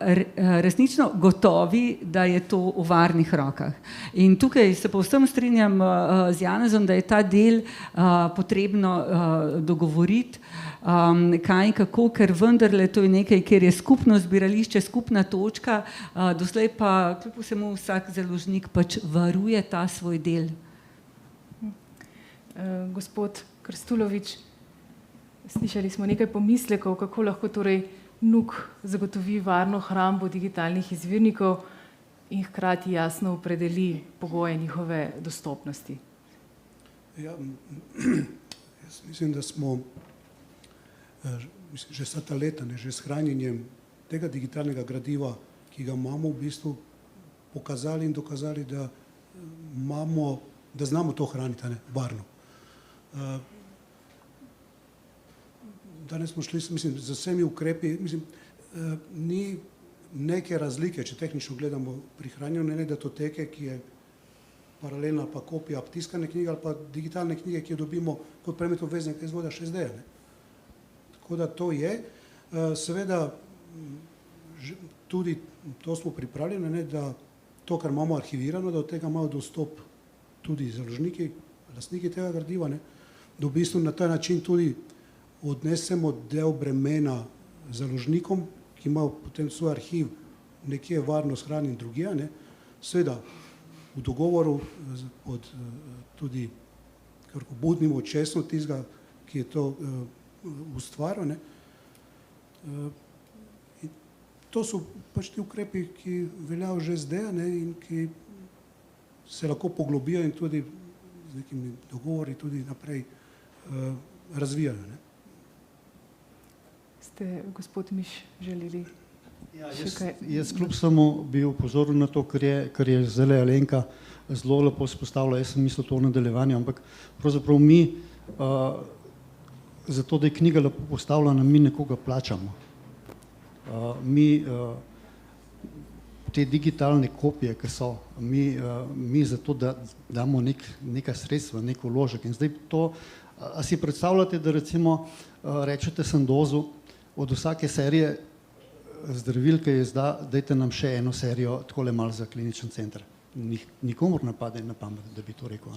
resnično gotovi, da je to v varnih rokah. In tukaj se povsem strinjam z Janezom, da je ta del potrebno dogovoriti, kaj in kako, ker vendarle to je nekaj, kjer je skupno zbirališče, skupna točka, doslej pa kljub vsemu vsak založnik pač varuje ta svoj del. Gospod Krstulovič, slišali smo nekaj pomislekov, kako lahko torej NUK zagotovi varno hrambo digitalnih izvirnikov in hkrati jasno opredeli pogoje njihove dostopnosti. Ja, jaz mislim, da smo že vsa ta leta, že s hranjenjem tega digitalnega gradiva, ki ga imamo, v bistvu pokazali in dokazali, da znamo to hraniti varno. Danes smo šli, mislim, z vsemi ukrepi, mislim, ni neke razlike, če tehnično gledamo pri hranjenju, ne datoteke, ki je paralelna pa kopija tiskane knjige ali pa digitalne knjige, ki jo dobimo kot predmet obveznega izvoda 6D. Tako da to je. Seveda tudi to smo pripravljeni, da to, kar imamo arhivirano, da od tega imajo dostop tudi založniki, lastniki tega gradiva, da v bistvu na ta način tudi odnesemo del bremena založnikom, ki imajo potem svoj arhiv nekje varno shranjen drugje, seveda v dogovoru pod tudi budnim očesom tistega, ki je to ustvaril. To so pač ti ukrepi, ki veljajo že zdaj in ki se lahko poglobijo in tudi z nekimi dogovori tudi naprej razvijajo. Ste, gospod Miš, želeli? Ja, jaz kljub samo bi opozoril na to, kar je zdaj Alenka zelo lepo spostavila. Jaz sem mislil to v nadaljevanju, ampak pravzaprav mi zato, da je knjiga lepo postavljena, mi nekoga plačamo. Mi te digitalne kopije, ki so, mi zato, da damo neka sredstva, nek vložek. In zdaj to, a si predstavljate, da recimo rečete Sandozu, od vsake serije zdravil, ki je izda, dajte nam še eno serijo, takole malo za kliničen center. Nikomor ne pade na pamet, da bi to rekel.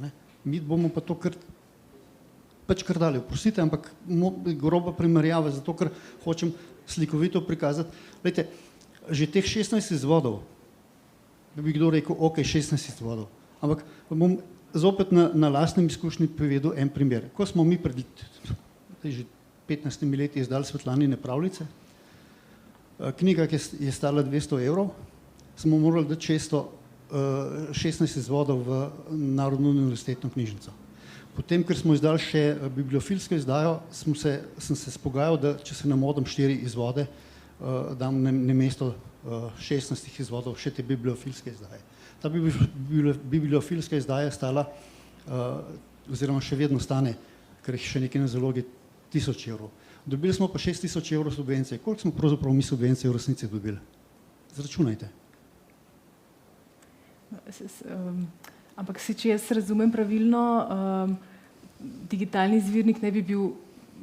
Mi bomo pa to kar dali. Oprostite, ampak groba primerjava, zato ker hočem slikovito prikazati. Glejte, že teh 16 izvodov, bi kdo rekel, ok, 16 izvodov, ampak bom zopet na lastnem izkušnji povedal en primer. Ko smo mi pred že 15 leti izdali Svetlanine pravljice, knjiga, ki je stala 200 €, smo morali dati 16 izvodov v Narodno univerzitetno knjižnico. Potem, ker smo izdali še bibliofilsko izdajo, sem se spogajal, da če se namodam 4 izvode, dam na mesto 16 izvodov še te bibliofilske izdaje. Ta bibliofilska izdaja je stala, oziroma še vedno stane, ker je še nekaj na zalogi, 1000 €. Dobili smo pa 6000 € subvencije. Koliko smo pravzaprav mi subvencije v resnici dobili? Zračunajte. Ampak če jaz razumem pravilno, digitalni izvirnik ne bi bil,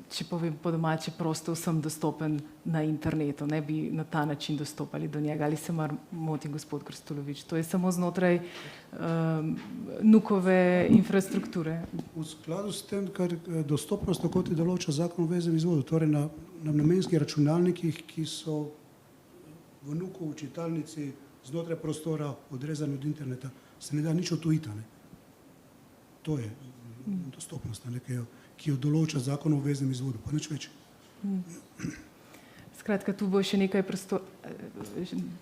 če povem po domače, prosto vsem dostopen na internetu, ne bi na ta način dostopali do njega. Ali se mar motim, gospod Krstulovič? To je samo znotraj NUK-ove infrastrukture. V skladu s tem, kar dostopnost tako ti določa Zakon o obveznem izvodu, torej na namenskih računalnikih, ki so v NUK-u v čitalnici znotraj prostora odrezani od interneta, se ne da nič odtujiti. To je dostopnost, ki jo določa Zakon o obveznem izvodu, pa nič več. Skratka, tu bo še nekaj prostora.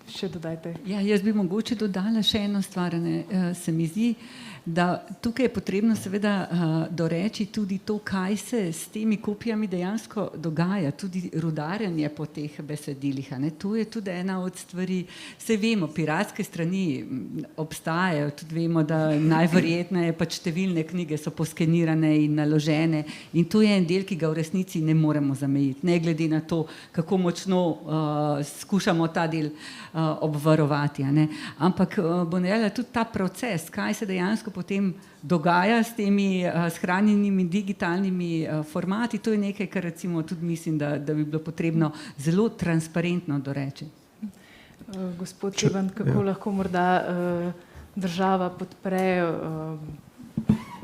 Še dodajte. Ja, jaz bi mogoče dodala še eno stvar. Se mi zdi, da tukaj je potrebno seveda doreči tudi to, kaj se s temi kopijami dejansko dogaja, tudi rudarjenje po teh besedilih. To je tudi ena od stvari. Saj vemo, piratske strani obstajajo, tudi vemo, da najverjetneje pač številne knjige so poskenirane in naložene in to je en del, ki ga v resnici ne moremo zamejiti, ne glede na to, kako močno močno skušamo ta del obvarovati. Ampak Bonella, tudi ta proces, kaj se dejansko potem dogaja s temi shranjenimi digitalnimi formati, to je nekaj, kar recimo tudi mislim, da bi bilo potrebno zelo transparentno doreči. Gospod Ivan, kako lahko morda država podpre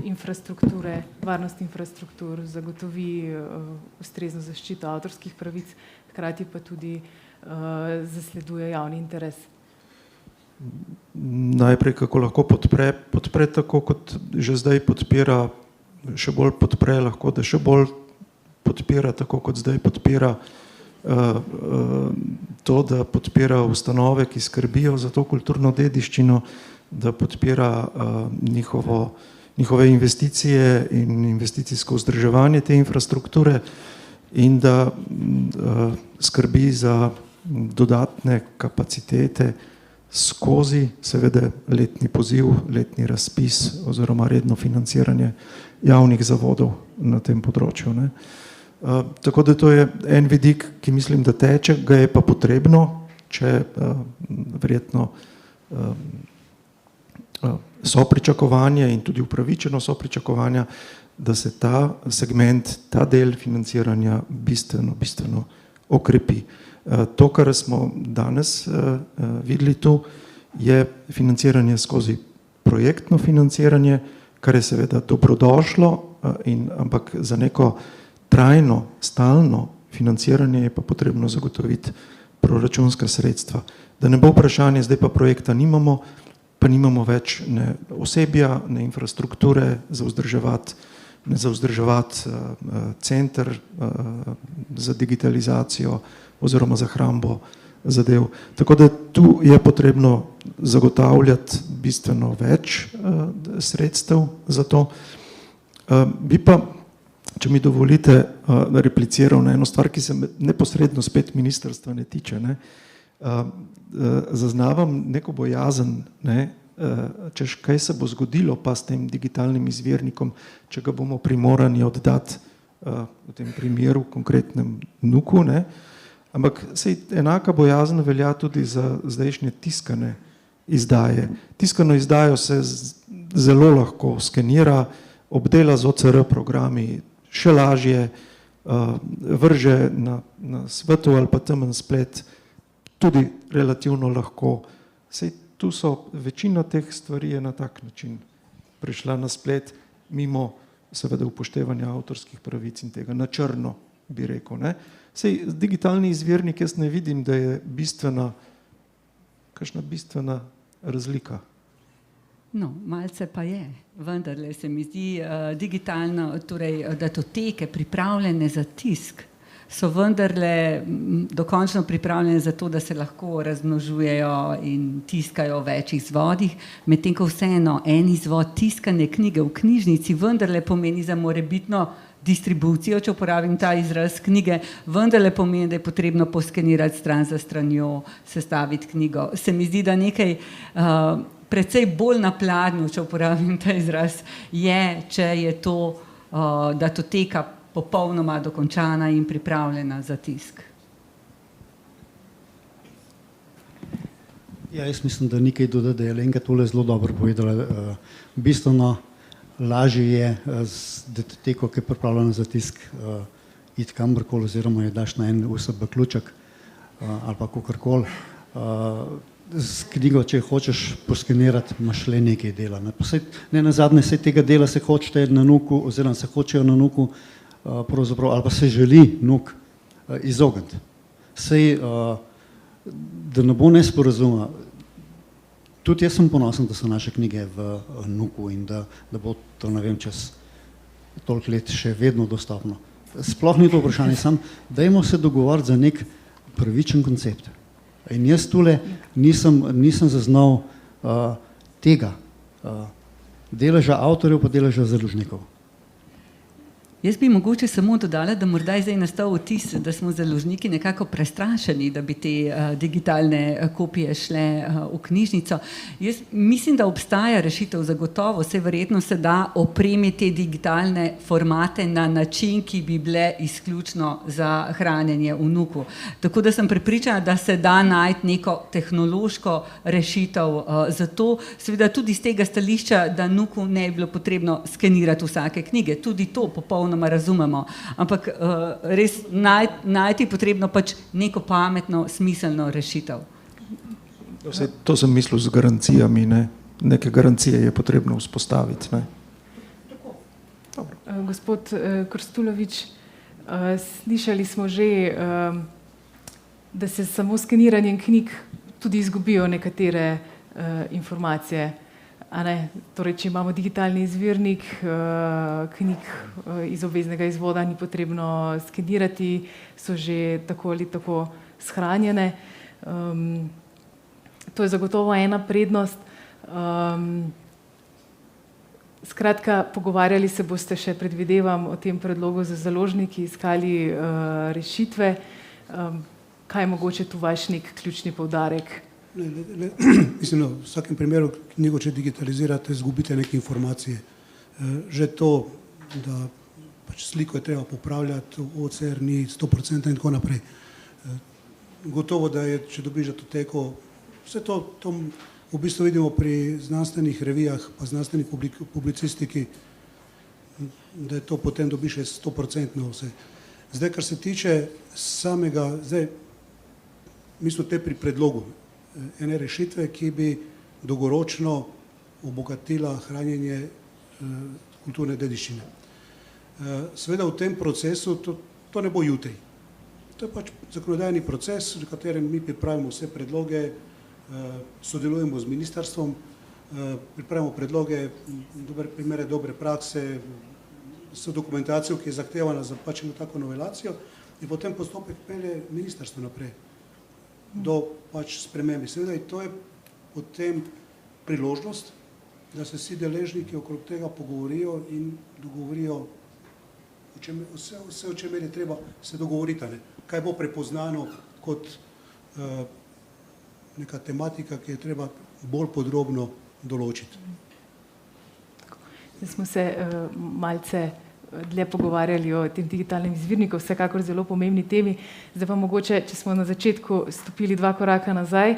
infrastrukture, varnost infrastruktur, zagotovi ustrezno zaščito avtorskih pravic, hkrati pa tudi zasleduje javni interes? Najprej, kako lahko podpre tako, kot že zdaj podpira, še bolj podpre lahko, da še bolj podpira tako, kot zdaj podpira to, da podpira ustanove, ki skrbijo za to kulturno dediščino, da podpira njihove investicije in investicijsko vzdrževanje te infrastrukture in da skrbi za dodatne kapacitete skozi seveda letni poziv, letni razpis oziroma redno financiranje javnih zavodov na tem področju. Tako da to je en vidik, ki mislim, da teče, ga je pa potrebno, če verjetno so pričakovanja in tudi upravičeno so pričakovanja, da se ta segment, ta del financiranja bistveno okrepi. To, kar smo danes videli tu, je financiranje skozi projektno financiranje, kar je seveda dobrodošlo, ampak za neko trajno, stalno financiranje je pa potrebno zagotoviti proračunska sredstva. Da ne bo vprašanje, zdaj pa projekta nimamo, pa nimamo več ne osebja, ne infrastrukture za vzdrževati center za digitalizacijo oziroma za hrambo zadev. Tako da tu je potrebno zagotavljati bistveno več sredstev za to. Bi pa, če mi dovolite, repliciral na eno stvar, ki se neposredno spet ministrstva ne tiče. Zaznavam neko bojazen, češ kaj se bo zgodilo pa s tem digitalnim izvirnikom, če ga bomo primorani oddati v tem primeru konkretnem NUK-u, ampak sej enaka bojazen velja tudi za zdajšnje tiskane izdaje. Tiskano izdajo se zelo lahko skenira, obdela z OCR programi, še lažje vrže na svetu ali pa temen splet, tudi relativno lahko. Sej tu so večina teh stvari je na tak način prišla na splet, mimo seveda upoštevanja avtorskih pravic in tega na črno, bi rekel. Sej digitalni izvirnik jaz ne vidim, da je kakšna bistvena razlika. No, malce pa je, vendarle se mi zdi digitalno, torej datoteke pripravljene za tisk, so vendarle dokončno pripravljene za to, da se lahko razmnožujejo in tiskajo v več izvodih, medtem ko vseeno en izvod tiskane knjige v knjižnici vendarle pomeni za morebitno distribucijo, če uporabim ta izraz knjige, vendarle pomeni, da je potrebno poskenirati stran za stranjo, sestaviti knjigo. Se mi zdi, da nekaj precej bolj na pladnju, če uporabim ta izraz, je, če je to datoteka popolnoma dokončana in pripravljena za tisk. Ja, jaz mislim, da ni kaj dodati, da je Alenka tole zelo dobro povedala. Bistveno lažje je z datoteko, ki je pripravljena za tisk, iti kamorkoli oziroma je daš na en USB ključek ali pa kakorkoli. Z knjigo, če hočeš poskenirati, imaš le nekaj dela. Ne nazadnje, saj tega dela se hočete na NUK-u oziroma se hočejo na NUK-u pravzaprav, ali pa se želi NUK izogniti. Sej, da ne bo nesporazuma, tudi jaz sem ponosen, da so naše knjige v NUK-u in da bo to, ne vem, čez toliko let še vedno dostopno. Sploh ni to vprašanje, samo dajmo se dogovoriti za nek pravičen koncept. In jaz tule nisem zaznal tega deleža avtorjev pa deleža založnikov. Jaz bi mogoče samo dodala, da morda je zdaj nastal vtis, da smo založniki nekako prestrašeni, da bi te digitalne kopije šle v knjižnico. Jaz mislim, da obstaja rešitev, zagotovo se verjetno se da opremiti te digitalne formate na način, ki bi bile izključno za hranjenje vnuku. Tako da sem prepričana, da se da najti neko tehnološko rešitev za to, seveda tudi z tega stališča, da vnuku ne bi bilo potrebno skenirati vsake knjige. Tudi to popolnoma razumemo, ampak res najti potrebno pač neko pametno, smiselno rešitev. To sem mislil z garancijami, ne? Neke garancije je potrebno vzpostaviti. Ne? Gospod Krstulovič, slišali smo že, da se samo skeniranjem knjig tudi izgubijo nekatere informacije. Torej, če imamo digitalni izvirnik knjig iz obveznega izvoda, ni potrebno skenirati, so že tako ali tako shranjene. To je zagotovo ena prednost. Skratka, pogovarjali se boste še, predvidevam, o tem predlogu za založniki, iskali rešitve. Kaj je mogoče tu vaš nek ključni poudarek? Mislim, v vsakem primeru knjigo, če digitalizirate, izgubite neke informacije. Že to, da pač sliko je treba popravljati, OCR ni 100% in tako naprej. Gotovo, da je, če dobiš datoteko, vse to v bistvu vidimo pri znanstvenih revijah pa znanstveni publicistiki, da je to potem dobiš 100% vse. Zdaj, kar se tiče samega, mi smo te pri predlogu ene rešitve, ki bi dolgoročno obogatila hranjenje kulturne dediščine. Seveda v tem procesu to ne bo jutri. To je pač zakonodajni proces, v katerem mi pripravimo vse predloge, sodelujemo z ministrstvom, pripravimo predloge, dobre primere, dobre prakse, s dokumentacijo, ki je zahtevana za pač eno tako novelacijo, in potem postopek pelje ministrstvo naprej do pač spremembe. Seveda to je potem priložnost, da se vsi deležniki okrog tega pogovorijo in dogovorijo vse, o čemer je treba se dogovoriti. Kaj bo prepoznano kot neka tematika, ki je treba bolj podrobno določiti. Zdaj smo se malce dlje pogovarjali o tem digitalnem izvirniku, vsekakor zelo pomembni temi. Zdaj pa mogoče, če smo na začetku stopili 2 koraka nazaj,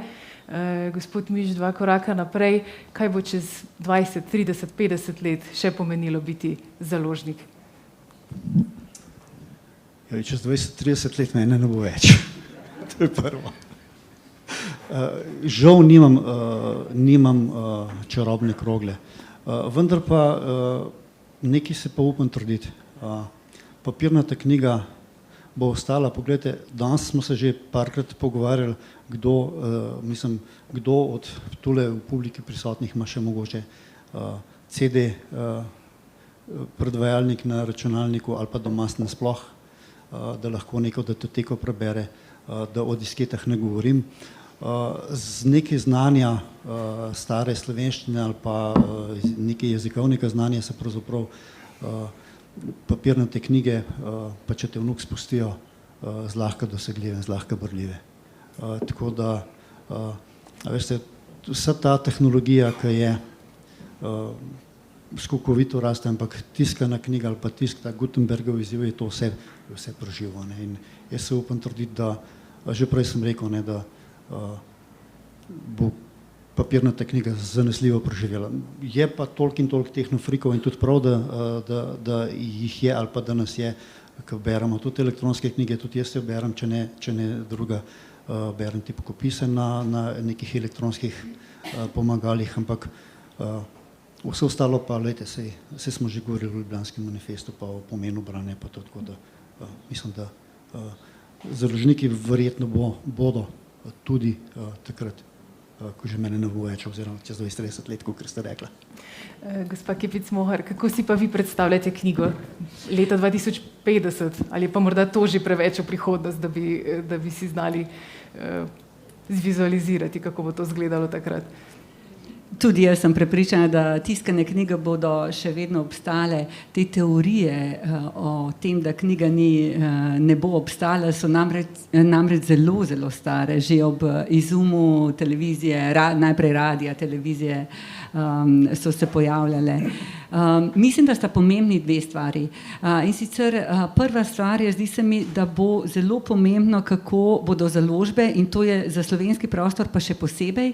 gospod Miš 2 koraka naprej, kaj bo čez 20, 30, 50 let še pomenilo biti založnik? Ja, čez 20, 30 let mene ne bo več. To je prvo. Žal nimam čarobne krogle. Vendar pa nekaj se pa upam trditi. Papirnata knjiga bo ostala. Poglejte, danes smo se že parkrat pogovarjali, kdo od tule v publiki prisotnih ima še mogoče CD predvajalnik na računalniku ali pa doma nasploh, da lahko neko datoteko prebere, da o disketah ne govorim. Z nekaj znanja stare slovenščine ali pa nekaj jezikovnega znanja se pravzaprav papirnate knjige, pa če te vnuk spustijo, zlahka dosegljive, zlahka brljive. Tako da, veste, vsa ta tehnologija, ki je skokovito raste, ampak tiskana knjiga ali pa tisk, ta Gutenbergov izziv, je to vse preživo. In jaz se upam trditi, da, že prej sem rekel, da bo papirnata knjiga zanesljivo preživela. Je pa toliko in toliko tehnofrikov in tudi prav, da jih je ali pa da nas je, ko beremo tudi elektronske knjige, tudi jaz jo berem, če ne druga, berem tipokopise na nekih elektronskih pomagalih, ampak vse ostalo pa, lejte, saj smo že govorili o Ljubljanskem manifestu pa o pomenu branja, pa to, tako da mislim, da založniki verjetno bodo tudi takrat, ko že mene ne bo več, oziroma čez 20-30 let, kot ste rekla. Gospa Kepic-Mohar, kako si pa vi predstavljate knjigo leta 2050? Ali pa morda to že preveč v prihodnost, da bi si znali zvizualizirati, kako bo to izgledalo takrat? Tudi jaz sem prepričana, da tiskane knjige bodo še vedno obstale. Te teorije o tem, da knjiga ne bo obstala, so namreč zelo, zelo stare. Že ob izumu televizije, najprej radija, televizije, so se pojavljale. Mislim, da sta pomembni dve stvari. In sicer prva stvar je, zdi se mi, da bo zelo pomembno, kako bodo založbe, in to je za slovenski prostor pa še posebej,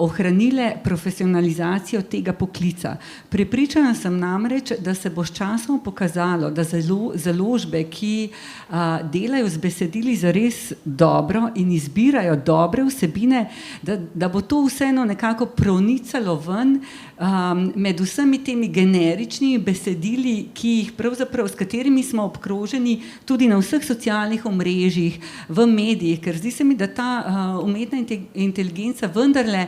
ohranile profesionalizacijo tega poklica. Prepričana sem namreč, da se bo s časom pokazalo, da založbe, ki delajo z besedili zares dobro in izbirajo dobre vsebine, da bo to vseeno nekako pronicalo ven med vsemi temi generičnimi besedili, ki jih pravzaprav, s katerimi smo obkroženi tudi na vseh socialnih omrežjih, v medijih, ker zdi se mi, da ta umetna inteligenca vendarle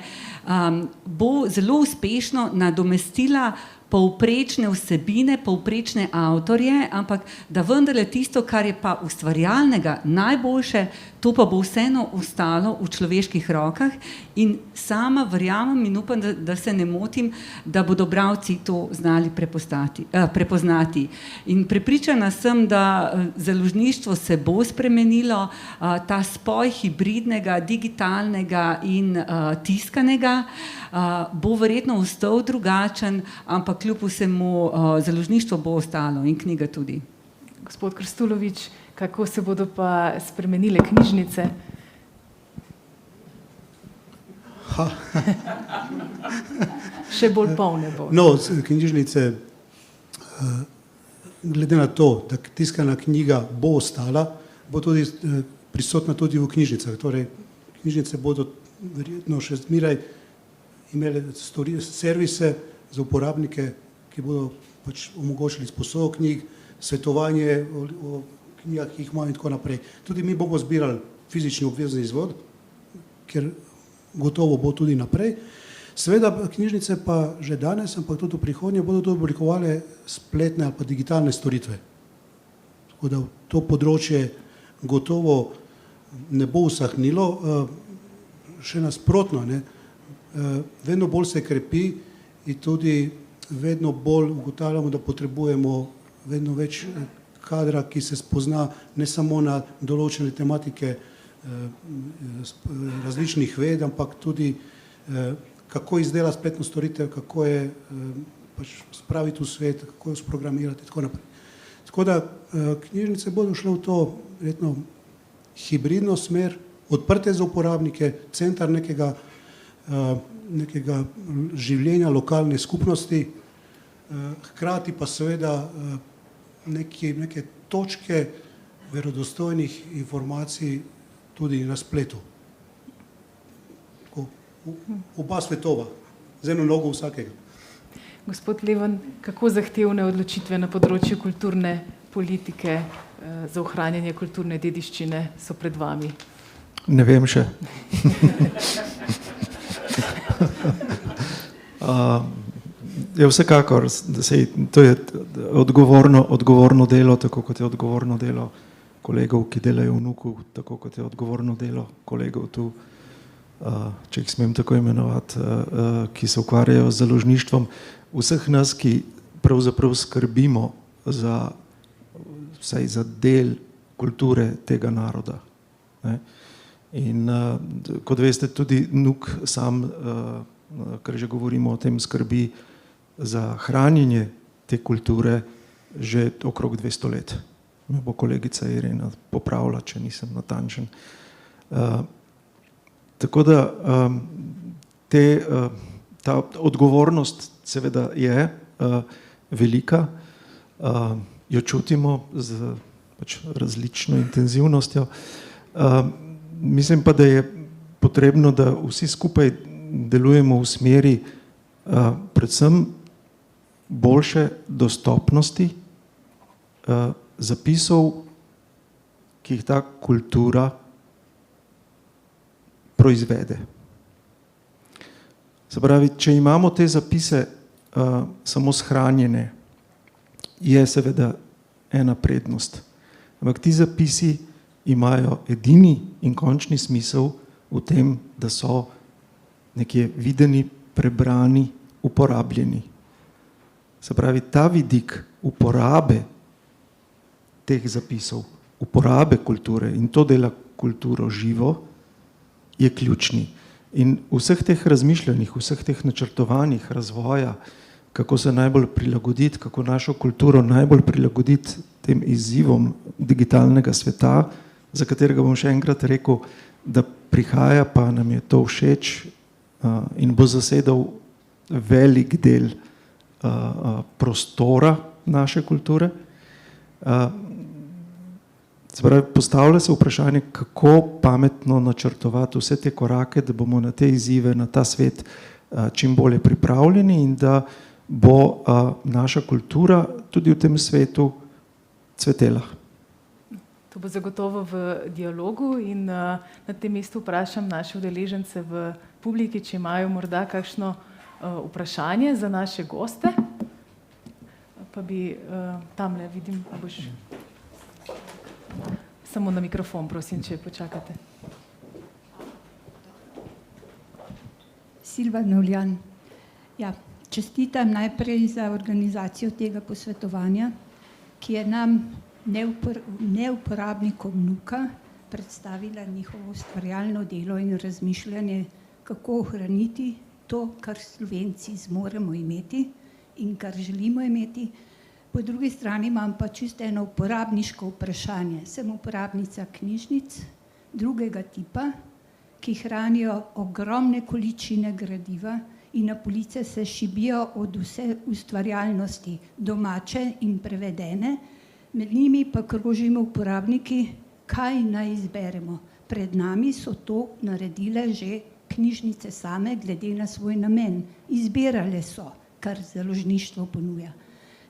bo zelo uspešno nadomestila povprečne vsebine, povprečne avtorje, ampak da vendarle tisto, kar je pa ustvarjalnega najboljše, to pa bo vseeno ostalo v človeških rokah in sama verjamem in upam, da se ne motim, da bodo bralci to znali prepoznati. In prepričana sem, da založništvo se bo spremenilo, ta spoj hibridnega, digitalnega in tiskanega bo verjetno ostal drugačen, ampak kljub vsemu založništvo bo ostalo in knjiga tudi. Gospod Krstulović, kako se bodo pa spremenile knjižnice? Še bolj polne bo. No, knjižnice, glede na to, da tiskana knjiga bo ostala, bo tudi prisotna tudi v knjižnicah. Torej, knjižnice bodo verjetno še zmeraj imeli servise za uporabnike, ki bodo pač omogočili izposojo knjig, svetovanje o knjigah, ki jih imajo in tako naprej. Tudi mi bomo zbirali fizični obvezni izvod, ker gotovo bo tudi naprej. Seveda knjižnice pa že danes, ampak tudi v prihodnje bodo tudi oblikovale spletne ali pa digitalne storitve. Tako da to področje gotovo ne bo usahnilo, še nasprotno, ne. Vedno bolj se krepi in tudi vedno bolj ugotavljamo, da potrebujemo vedno več kadra, ki se spozna ne samo na določene tematike različnih ved, ampak tudi kako izdelati spletno storitev, kako je pač spraviti v svet, kako jo sprogramirati in tako naprej. Tako da knjižnice bodo šle v to verjetno hibridno smer, odprte za uporabnike, centar nekega življenja lokalne skupnosti, hkrati pa seveda neke točke verodostojnih informacij tudi na spletu. Oba svetova, z eno nogo vsakega. Gospod Leven, kako zahtevne odločitve na področju kulturne politike za ohranjanje kulturne dediščine so pred vami? Ne vem še. Vsekakor, to je odgovorno delo, tako kot je odgovorno delo kolegov, ki delajo v NUK-u, tako kot je odgovorno delo kolegov tu, če jih smem tako imenovati, ki se ukvarjajo z založništvom. Vseh nas, ki pravzaprav skrbimo vsaj za del kulture tega naroda. Ne? In kot veste, tudi NUK sam, ker že govorimo o tem, skrbi za hranjenje te kulture že okrog 200 let. Me bo kolegica Irena popravila, če nisem natančen. Tako da ta odgovornost seveda je velika, jo čutimo z pač različno intenzivnostjo. Mislim pa, da je potrebno, da vsi skupaj delujemo v smeri predvsem boljše dostopnosti zapisov, ki jih ta kultura proizvede. Se pravi, če imamo te zapise samo shranjene, je seveda ena prednost. Ampak ti zapisi imajo edini in končni smisel v tem, da so nekje videni, prebrani, uporabljeni. Se pravi, ta vidik uporabe teh zapisov, uporabe kulture in to dela kulturo živo, je ključni. In v vseh teh razmišljanjih, v vseh teh načrtovanjih razvoja, kako se najbolj prilagoditi, kako našo kulturo najbolj prilagoditi tem izzivom digitalnega sveta, za katerega bom še enkrat rekel, da prihaja, pa nam je to všeč in bo zasedal velik del prostora naše kulture. Se pravi, postavlja se vprašanje, kako pametno načrtovati vse te korake, da bomo na te izzive, na ta svet čim bolje pripravljeni in da bo naša kultura tudi v tem svetu cvetela. To bo zagotovo v dialogu in na tem mestu vprašam naše udeležence v publiki, če imajo morda kakšno vprašanje za naše goste. Pa bi tamle, vidim, a boš... Samo na mikrofon, prosim, če počakate. Silva Novljan. Ja, čestitam najprej za organizacijo tega posvetovanja, ki je nam neuporabnikom NUK-a predstavila njihovo ustvarjalno delo in razmišljanje, kako ohraniti to, kar Slovenci zmoremo imeti in kar želimo imeti. Po drugi strani imam pa čisto eno uporabniško vprašanje. Sem uporabnica knjižnic drugega tipa, ki hranijo ogromne količine gradiva in na police se šibijo od vse ustvarjalnosti, domače in prevedene, med njimi pa krožimo uporabniki, kaj naj izberemo. Pred nami so to naredile že knjižnice same, glede na svoj namen. Izbirale so, kar založništvo ponuja.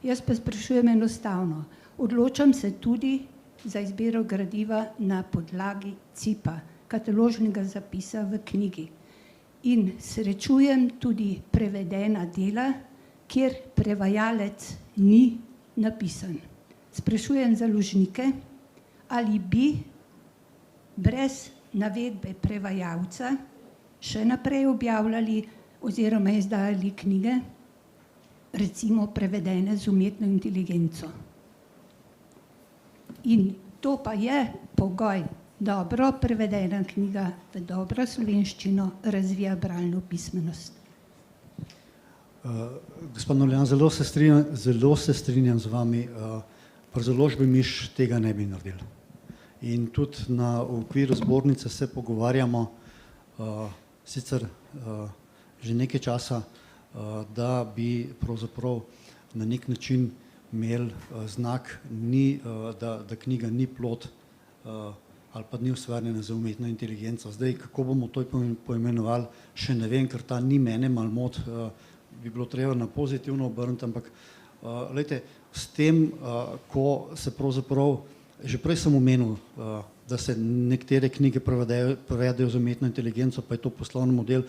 Jaz pa sprašujem enostavno, odločam se tudi za izbiro gradiva na podlagi CIP-a, kataložnega zapisa v knjigi. In srečujem tudi prevedena dela, kjer prevajalec ni napisan. Sprašujem založnike, ali bi brez navedbe prevajalca še naprej objavljali oziroma izdajali knjige, recimo prevedene z umetno inteligenco. In to pa je pogoj. Dobro prevedena knjiga v dobro slovenščino razvija bralno pismenost. Gospod Novljan, zelo se strinjam z vami. Pri založbi Miš tega ne bi naredili. In tudi v okviru zbornice se pogovarjamo, sicer že nekaj časa, da bi pravzaprav na nek način imeli znak, da knjiga ni plod ali pa ni ustvarjena za umetno inteligenco. Zdaj, kako bomo to poimenovali, še ne vem, ker ta ni mene mal mod, bi bilo treba na pozitivno obrniti, ampak glejte, s tem, ko se pravzaprav, že prej sem omenil, da se nekatere knjige prevedejo z umetno inteligenco, pa je to poslovni model,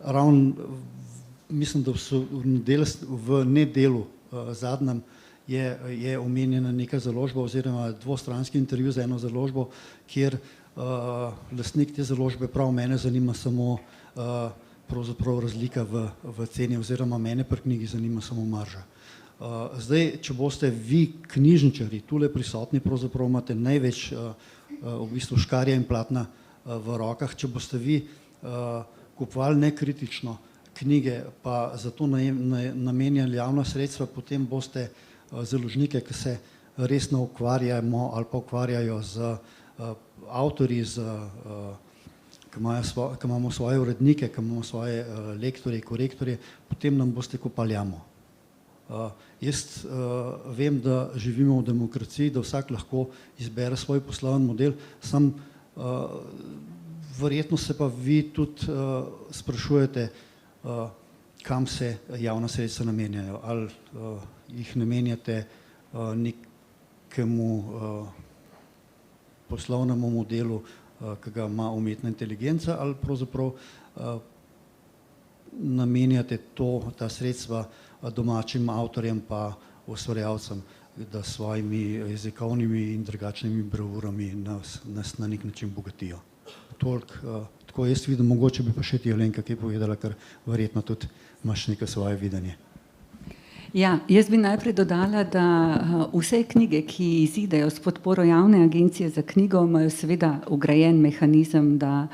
ravno mislim, da v nedelu zadnjem je omenjena neka založba oziroma dvostranski intervju za eno založbo, kjer lastnik te založbe prav mene zanima samo pravzaprav razlika v ceni oziroma mene pri knjigi zanima samo marža. Zdaj, če boste vi knjižničari tule prisotni, pravzaprav imate največ v bistvu škarja in platna v rokah, če boste vi kupovali nekritično knjige, pa zato namenjali javna sredstva, potem boste založnike, ki se resno ukvarjamo ali pa ukvarjajo z avtorji, ki imamo svoje urednike, ki imamo svoje lektorje, korektorje, potem nam boste kopali jamo. Jaz vem, da živimo v demokraciji, da vsak lahko izbere svoj poslovni model, sam verjetno se pa vi tudi sprašujete, kam se javna sredstva namenjajo, ali jih namenjate nekemu poslovnemu modelu, ki ga ima umetna inteligenca, ali pravzaprav namenjate ta sredstva domačim avtorjem pa ustvarjalcem, da s svojimi jezikovnimi in drugačnimi bravurami nas na nek način bogatijo. Tako jaz vidim, mogoče bi pa še ti Alenka kaj povedala, ker verjetno tudi imaš neko svoje videnje. Ja, jaz bi najprej dodala, da vse knjige, ki izidejo s podporo Javne agencije za knjigo, imajo seveda vgrajen mehanizem, da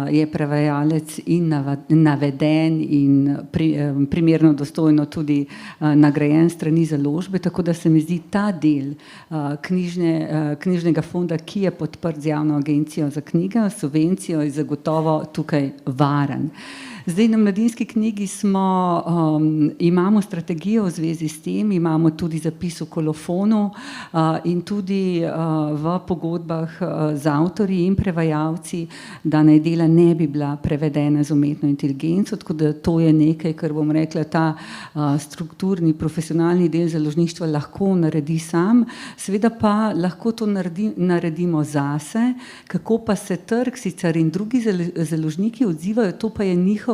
je prevajalec in naveden in primerno dostojno tudi nagrajen strani založbe, tako da se mi zdi ta del knjižnega fonda, ki je podprt z Javno agencijo za knjigo, subvencijo, je zagotovo tukaj varen. Zdaj na Mladinski knjigi imamo strategijo v zvezi s tem, imamo tudi zapis v kolofonu in tudi v pogodbah z avtorji in prevajalci, da naj dela ne bi bila prevedena z umetno inteligenco, tako da to je nekaj, kar bom rekla, ta strukturni, profesionalni del založništva lahko naredi sam, seveda pa lahko to naredimo zase, kako pa se trg sicer in drugi založniki odzivajo, to pa je njihova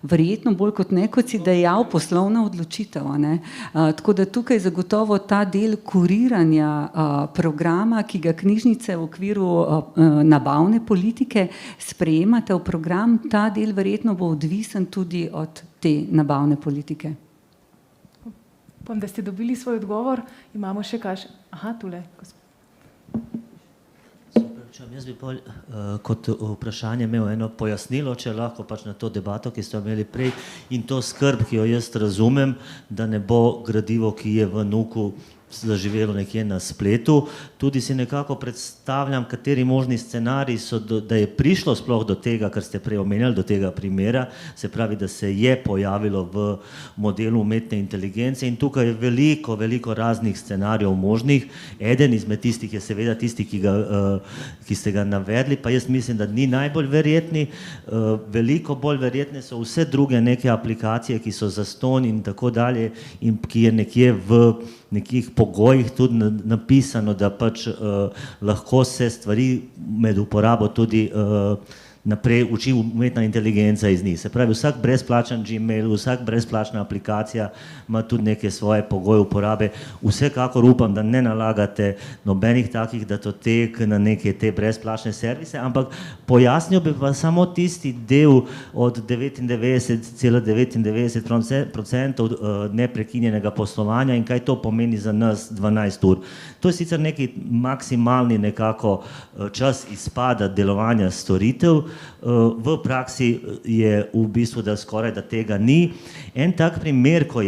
verjetno bolj kot ne, kot si dejal, poslovna odločitev. Tako da tukaj zagotovo ta del kuriranja programa, ki ga knjižnice v okviru nabavne politike sprejemate v program, ta del verjetno bo odvisen tudi od te nabavne politike. Upam, da ste dobili svoj odgovor. Imamo še kaj? Aha, tule. Jaz bi kot vprašanje imel eno pojasnilo, če lahko pač na to debato, ki ste imeli prej, in to skrb, ki jo jaz razumem, da ne bo gradivo, ki je v NUK-u zaživelo nekje na spletu. Tudi si nekako predstavljam, kateri možni scenariji so, da je prišlo sploh do tega, kar ste prej omenjali, do tega primera, se pravi, da se je pojavilo v modelu umetne inteligence in tukaj je veliko raznih scenarijev možnih. Eden izmed tistih je seveda tisti, ki ste ga navedli, pa jaz mislim, da ni najbolj verjetni. Veliko bolj verjetne so vse druge neke aplikacije, ki so zastonj in tako dalje in ki je nekje v nekih pogojih tudi napisano, da pač lahko se stvari med uporabo tudi naprej uči umetna inteligenca iz njih. Se pravi, vsak brezplačen Gmail, vsak brezplačna aplikacija ima tudi neke svoje pogoje uporabe. Vsekakor upam, da ne nalagate nobenih takih datotek na neke te brezplačne servise, ampak pojasnil bi pa samo tisti del od 99,99% neprekinjenega poslovanja in kaj to pomeni za nas 12 ur. To je sicer neki maksimalni nekako čas izpada delovanja storitev, v praksi je v bistvu, da skoraj da tega ni. En tak primer, ko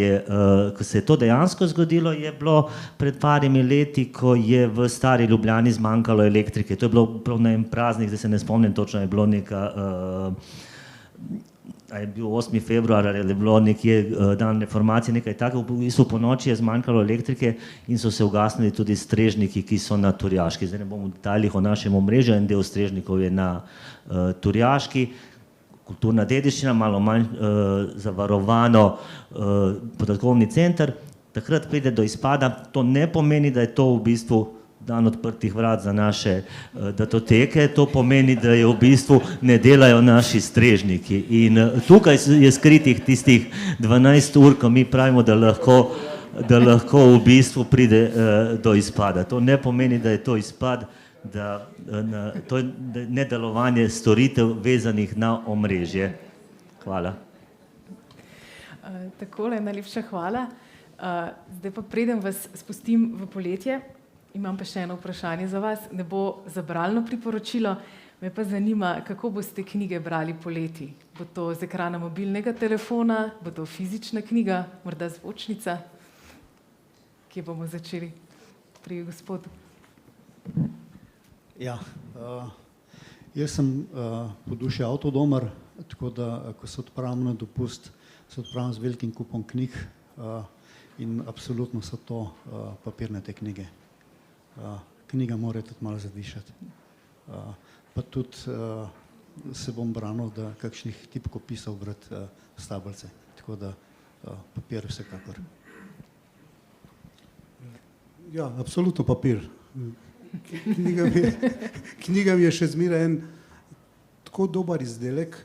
se je to dejansko zgodilo, je bilo pred parimi leti, ko je v Stari Ljubljani zmanjkalo elektrike. To je bilo prav na en praznik, zdaj se ne spomnim točno, je bilo neka, je bil 8. februar ali je bilo nekje dan reformacije, nekaj takega, v bistvu po noči je zmanjkalo elektrike in so se ugasnili tudi strežniki, ki so na Turjaški. Zdaj ne bom v detaljih o našem omrežju, en del strežnikov je na Turjaški, kulturna dediščina, malo manj zavarovano podatkovni center, takrat pride do izpada. To ne pomeni, da je to v bistvu dan odprtih vrat za naše datoteke, to pomeni, da je v bistvu ne delajo naši strežniki. In tukaj je skritih tistih 12 ur, ko mi pravimo, da lahko v bistvu pride do izpada. To ne pomeni, da je to izpad, da to je nedelovanje storitev vezanih na omrežje. Hvala. Takole, najlepša hvala. Zdaj pa preden vas spustim v poletje, imam pa še eno vprašanje za vas. Ne bo zabralno priporočilo, me pa zanima, kako boste knjige brali poleti. Bo to z ekrana mobilnega telefona, bo to fizična knjiga, morda zvočnica? Kje bomo začeli? Pri gospodu. Ja, jaz sem po duši avtodomar, tako da, ko se odpravim na dopust, se odpravim z velikim kupom knjig in absolutno so to papirnate knjige. Knjiga mora tudi malo zadišati. Pa tudi se bom branil, da kakšnih tipkopisov brati s tablice. Tako da papir vsekakor. Ja, absolutno papir. Knjiga mi je še zmeraj en tako dober izdelek,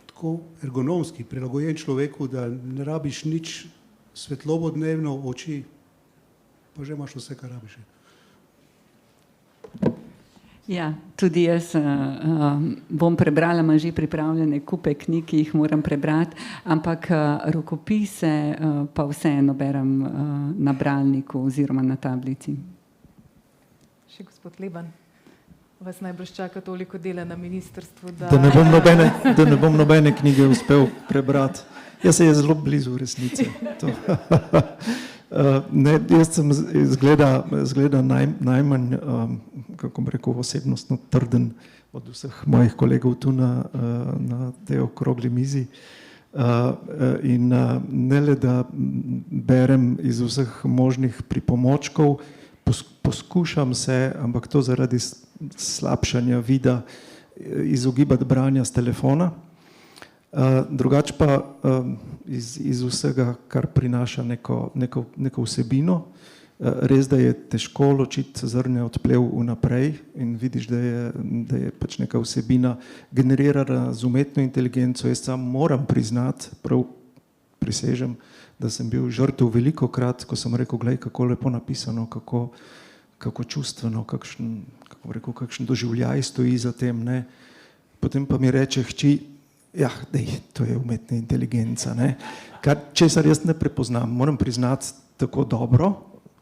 tako ergonomski, prilagojen človeku, da ne rabiš nič, svetlobo dnevno, oči, pa že imaš vse, kar rabiš. Ja, tudi jaz bom prebrala, imam že pripravljene kupe knjig, ki jih moram prebrati, ampak rokopise pa vseeno berem na bralniku oziroma na tablici. Še gospod Leban, vas najbrž čaka toliko dela na ministrstvu, Da ne bom nobene knjige uspel prebrati. Jaz se je zelo blizu resnice. Ne, jaz sem izgleda najmanj, kako bi rekel, osebnostno trden od vseh mojih kolegov tu na tej okrogli mizi. In ne le, da berem iz vseh možnih pripomočkov, poskušam se, ampak to zaradi slabšanja vida, izogibati branja s telefona. Drugače pa iz vsega, kar prinaša neko vsebino. Res, da je težko ločiti zrnje od plev vnaprej in vidiš, da je pač neka vsebina generirana z umetno inteligenco. Jaz sam moram priznati, prav prisežem, da sem bil žrtev velikokrat, ko sem rekel, glej, kako lepo napisano, kako čustveno, kakšen doživljaj stoji za tem. Ne. Potem pa mi reče hči, ja, to je umetna inteligenca. Ne. Česar jaz ne prepoznam, moram priznati tako dobro,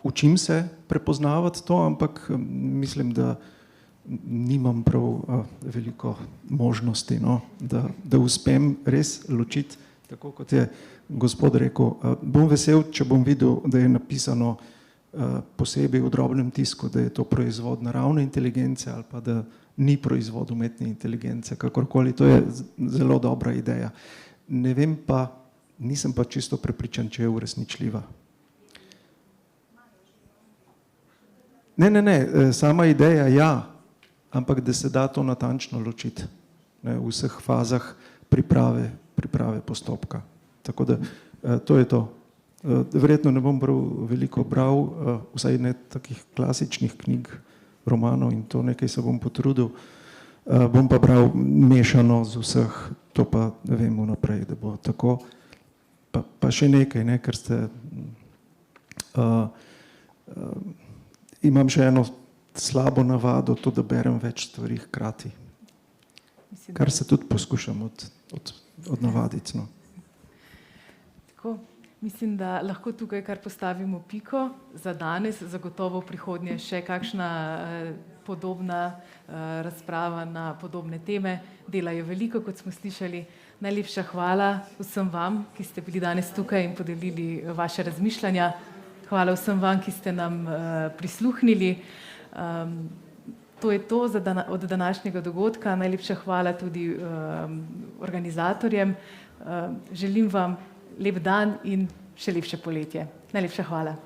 učim se prepoznavati to, ampak mislim, da nimam prav veliko možnosti, no, da uspem res ločiti, tako kot je gospod rekel. Bom vesel, če bom videl, da je napisano posebej v drobnem tisku, da je to proizvod naravne inteligence ali pa da ni proizvod umetne inteligence, kakorkoli. To je zelo dobra ideja. Ne vem pa, nisem pa čisto prepričan, če je uresničljiva. Ne, sama ideja ja, ampak da se da to natančno ločiti, ne, v vseh fazah priprave postopka. Tako da to je to. Verjetno ne bom veliko bral, vsaj ne takih klasičnih knjig, romanov in to nekaj se bom potrudil. Bom pa bral mešano z vseh, to pa ne vem vnaprej, da bo tako. Pa še nekaj, ne, ker ste... Imam še eno slabo navado, to, da berem več stvari hkrati. Kar se tudi poskušam odnavaditi. No. Tako, mislim, da lahko tukaj kar postavimo piko za danes, zagotovo v prihodnje še kakšna podobna razprava na podobne teme. Dela je veliko, kot smo slišali. Najlepša hvala vsem vam, ki ste bili danes tukaj in podelili vaše razmišljanja. Hvala vsem vam, ki ste nam prisluhnili. To je to od današnjega dogodka. Najlepša hvala tudi organizatorjem. Želim vam lep dan in še lepše poletje. Najlepša hvala.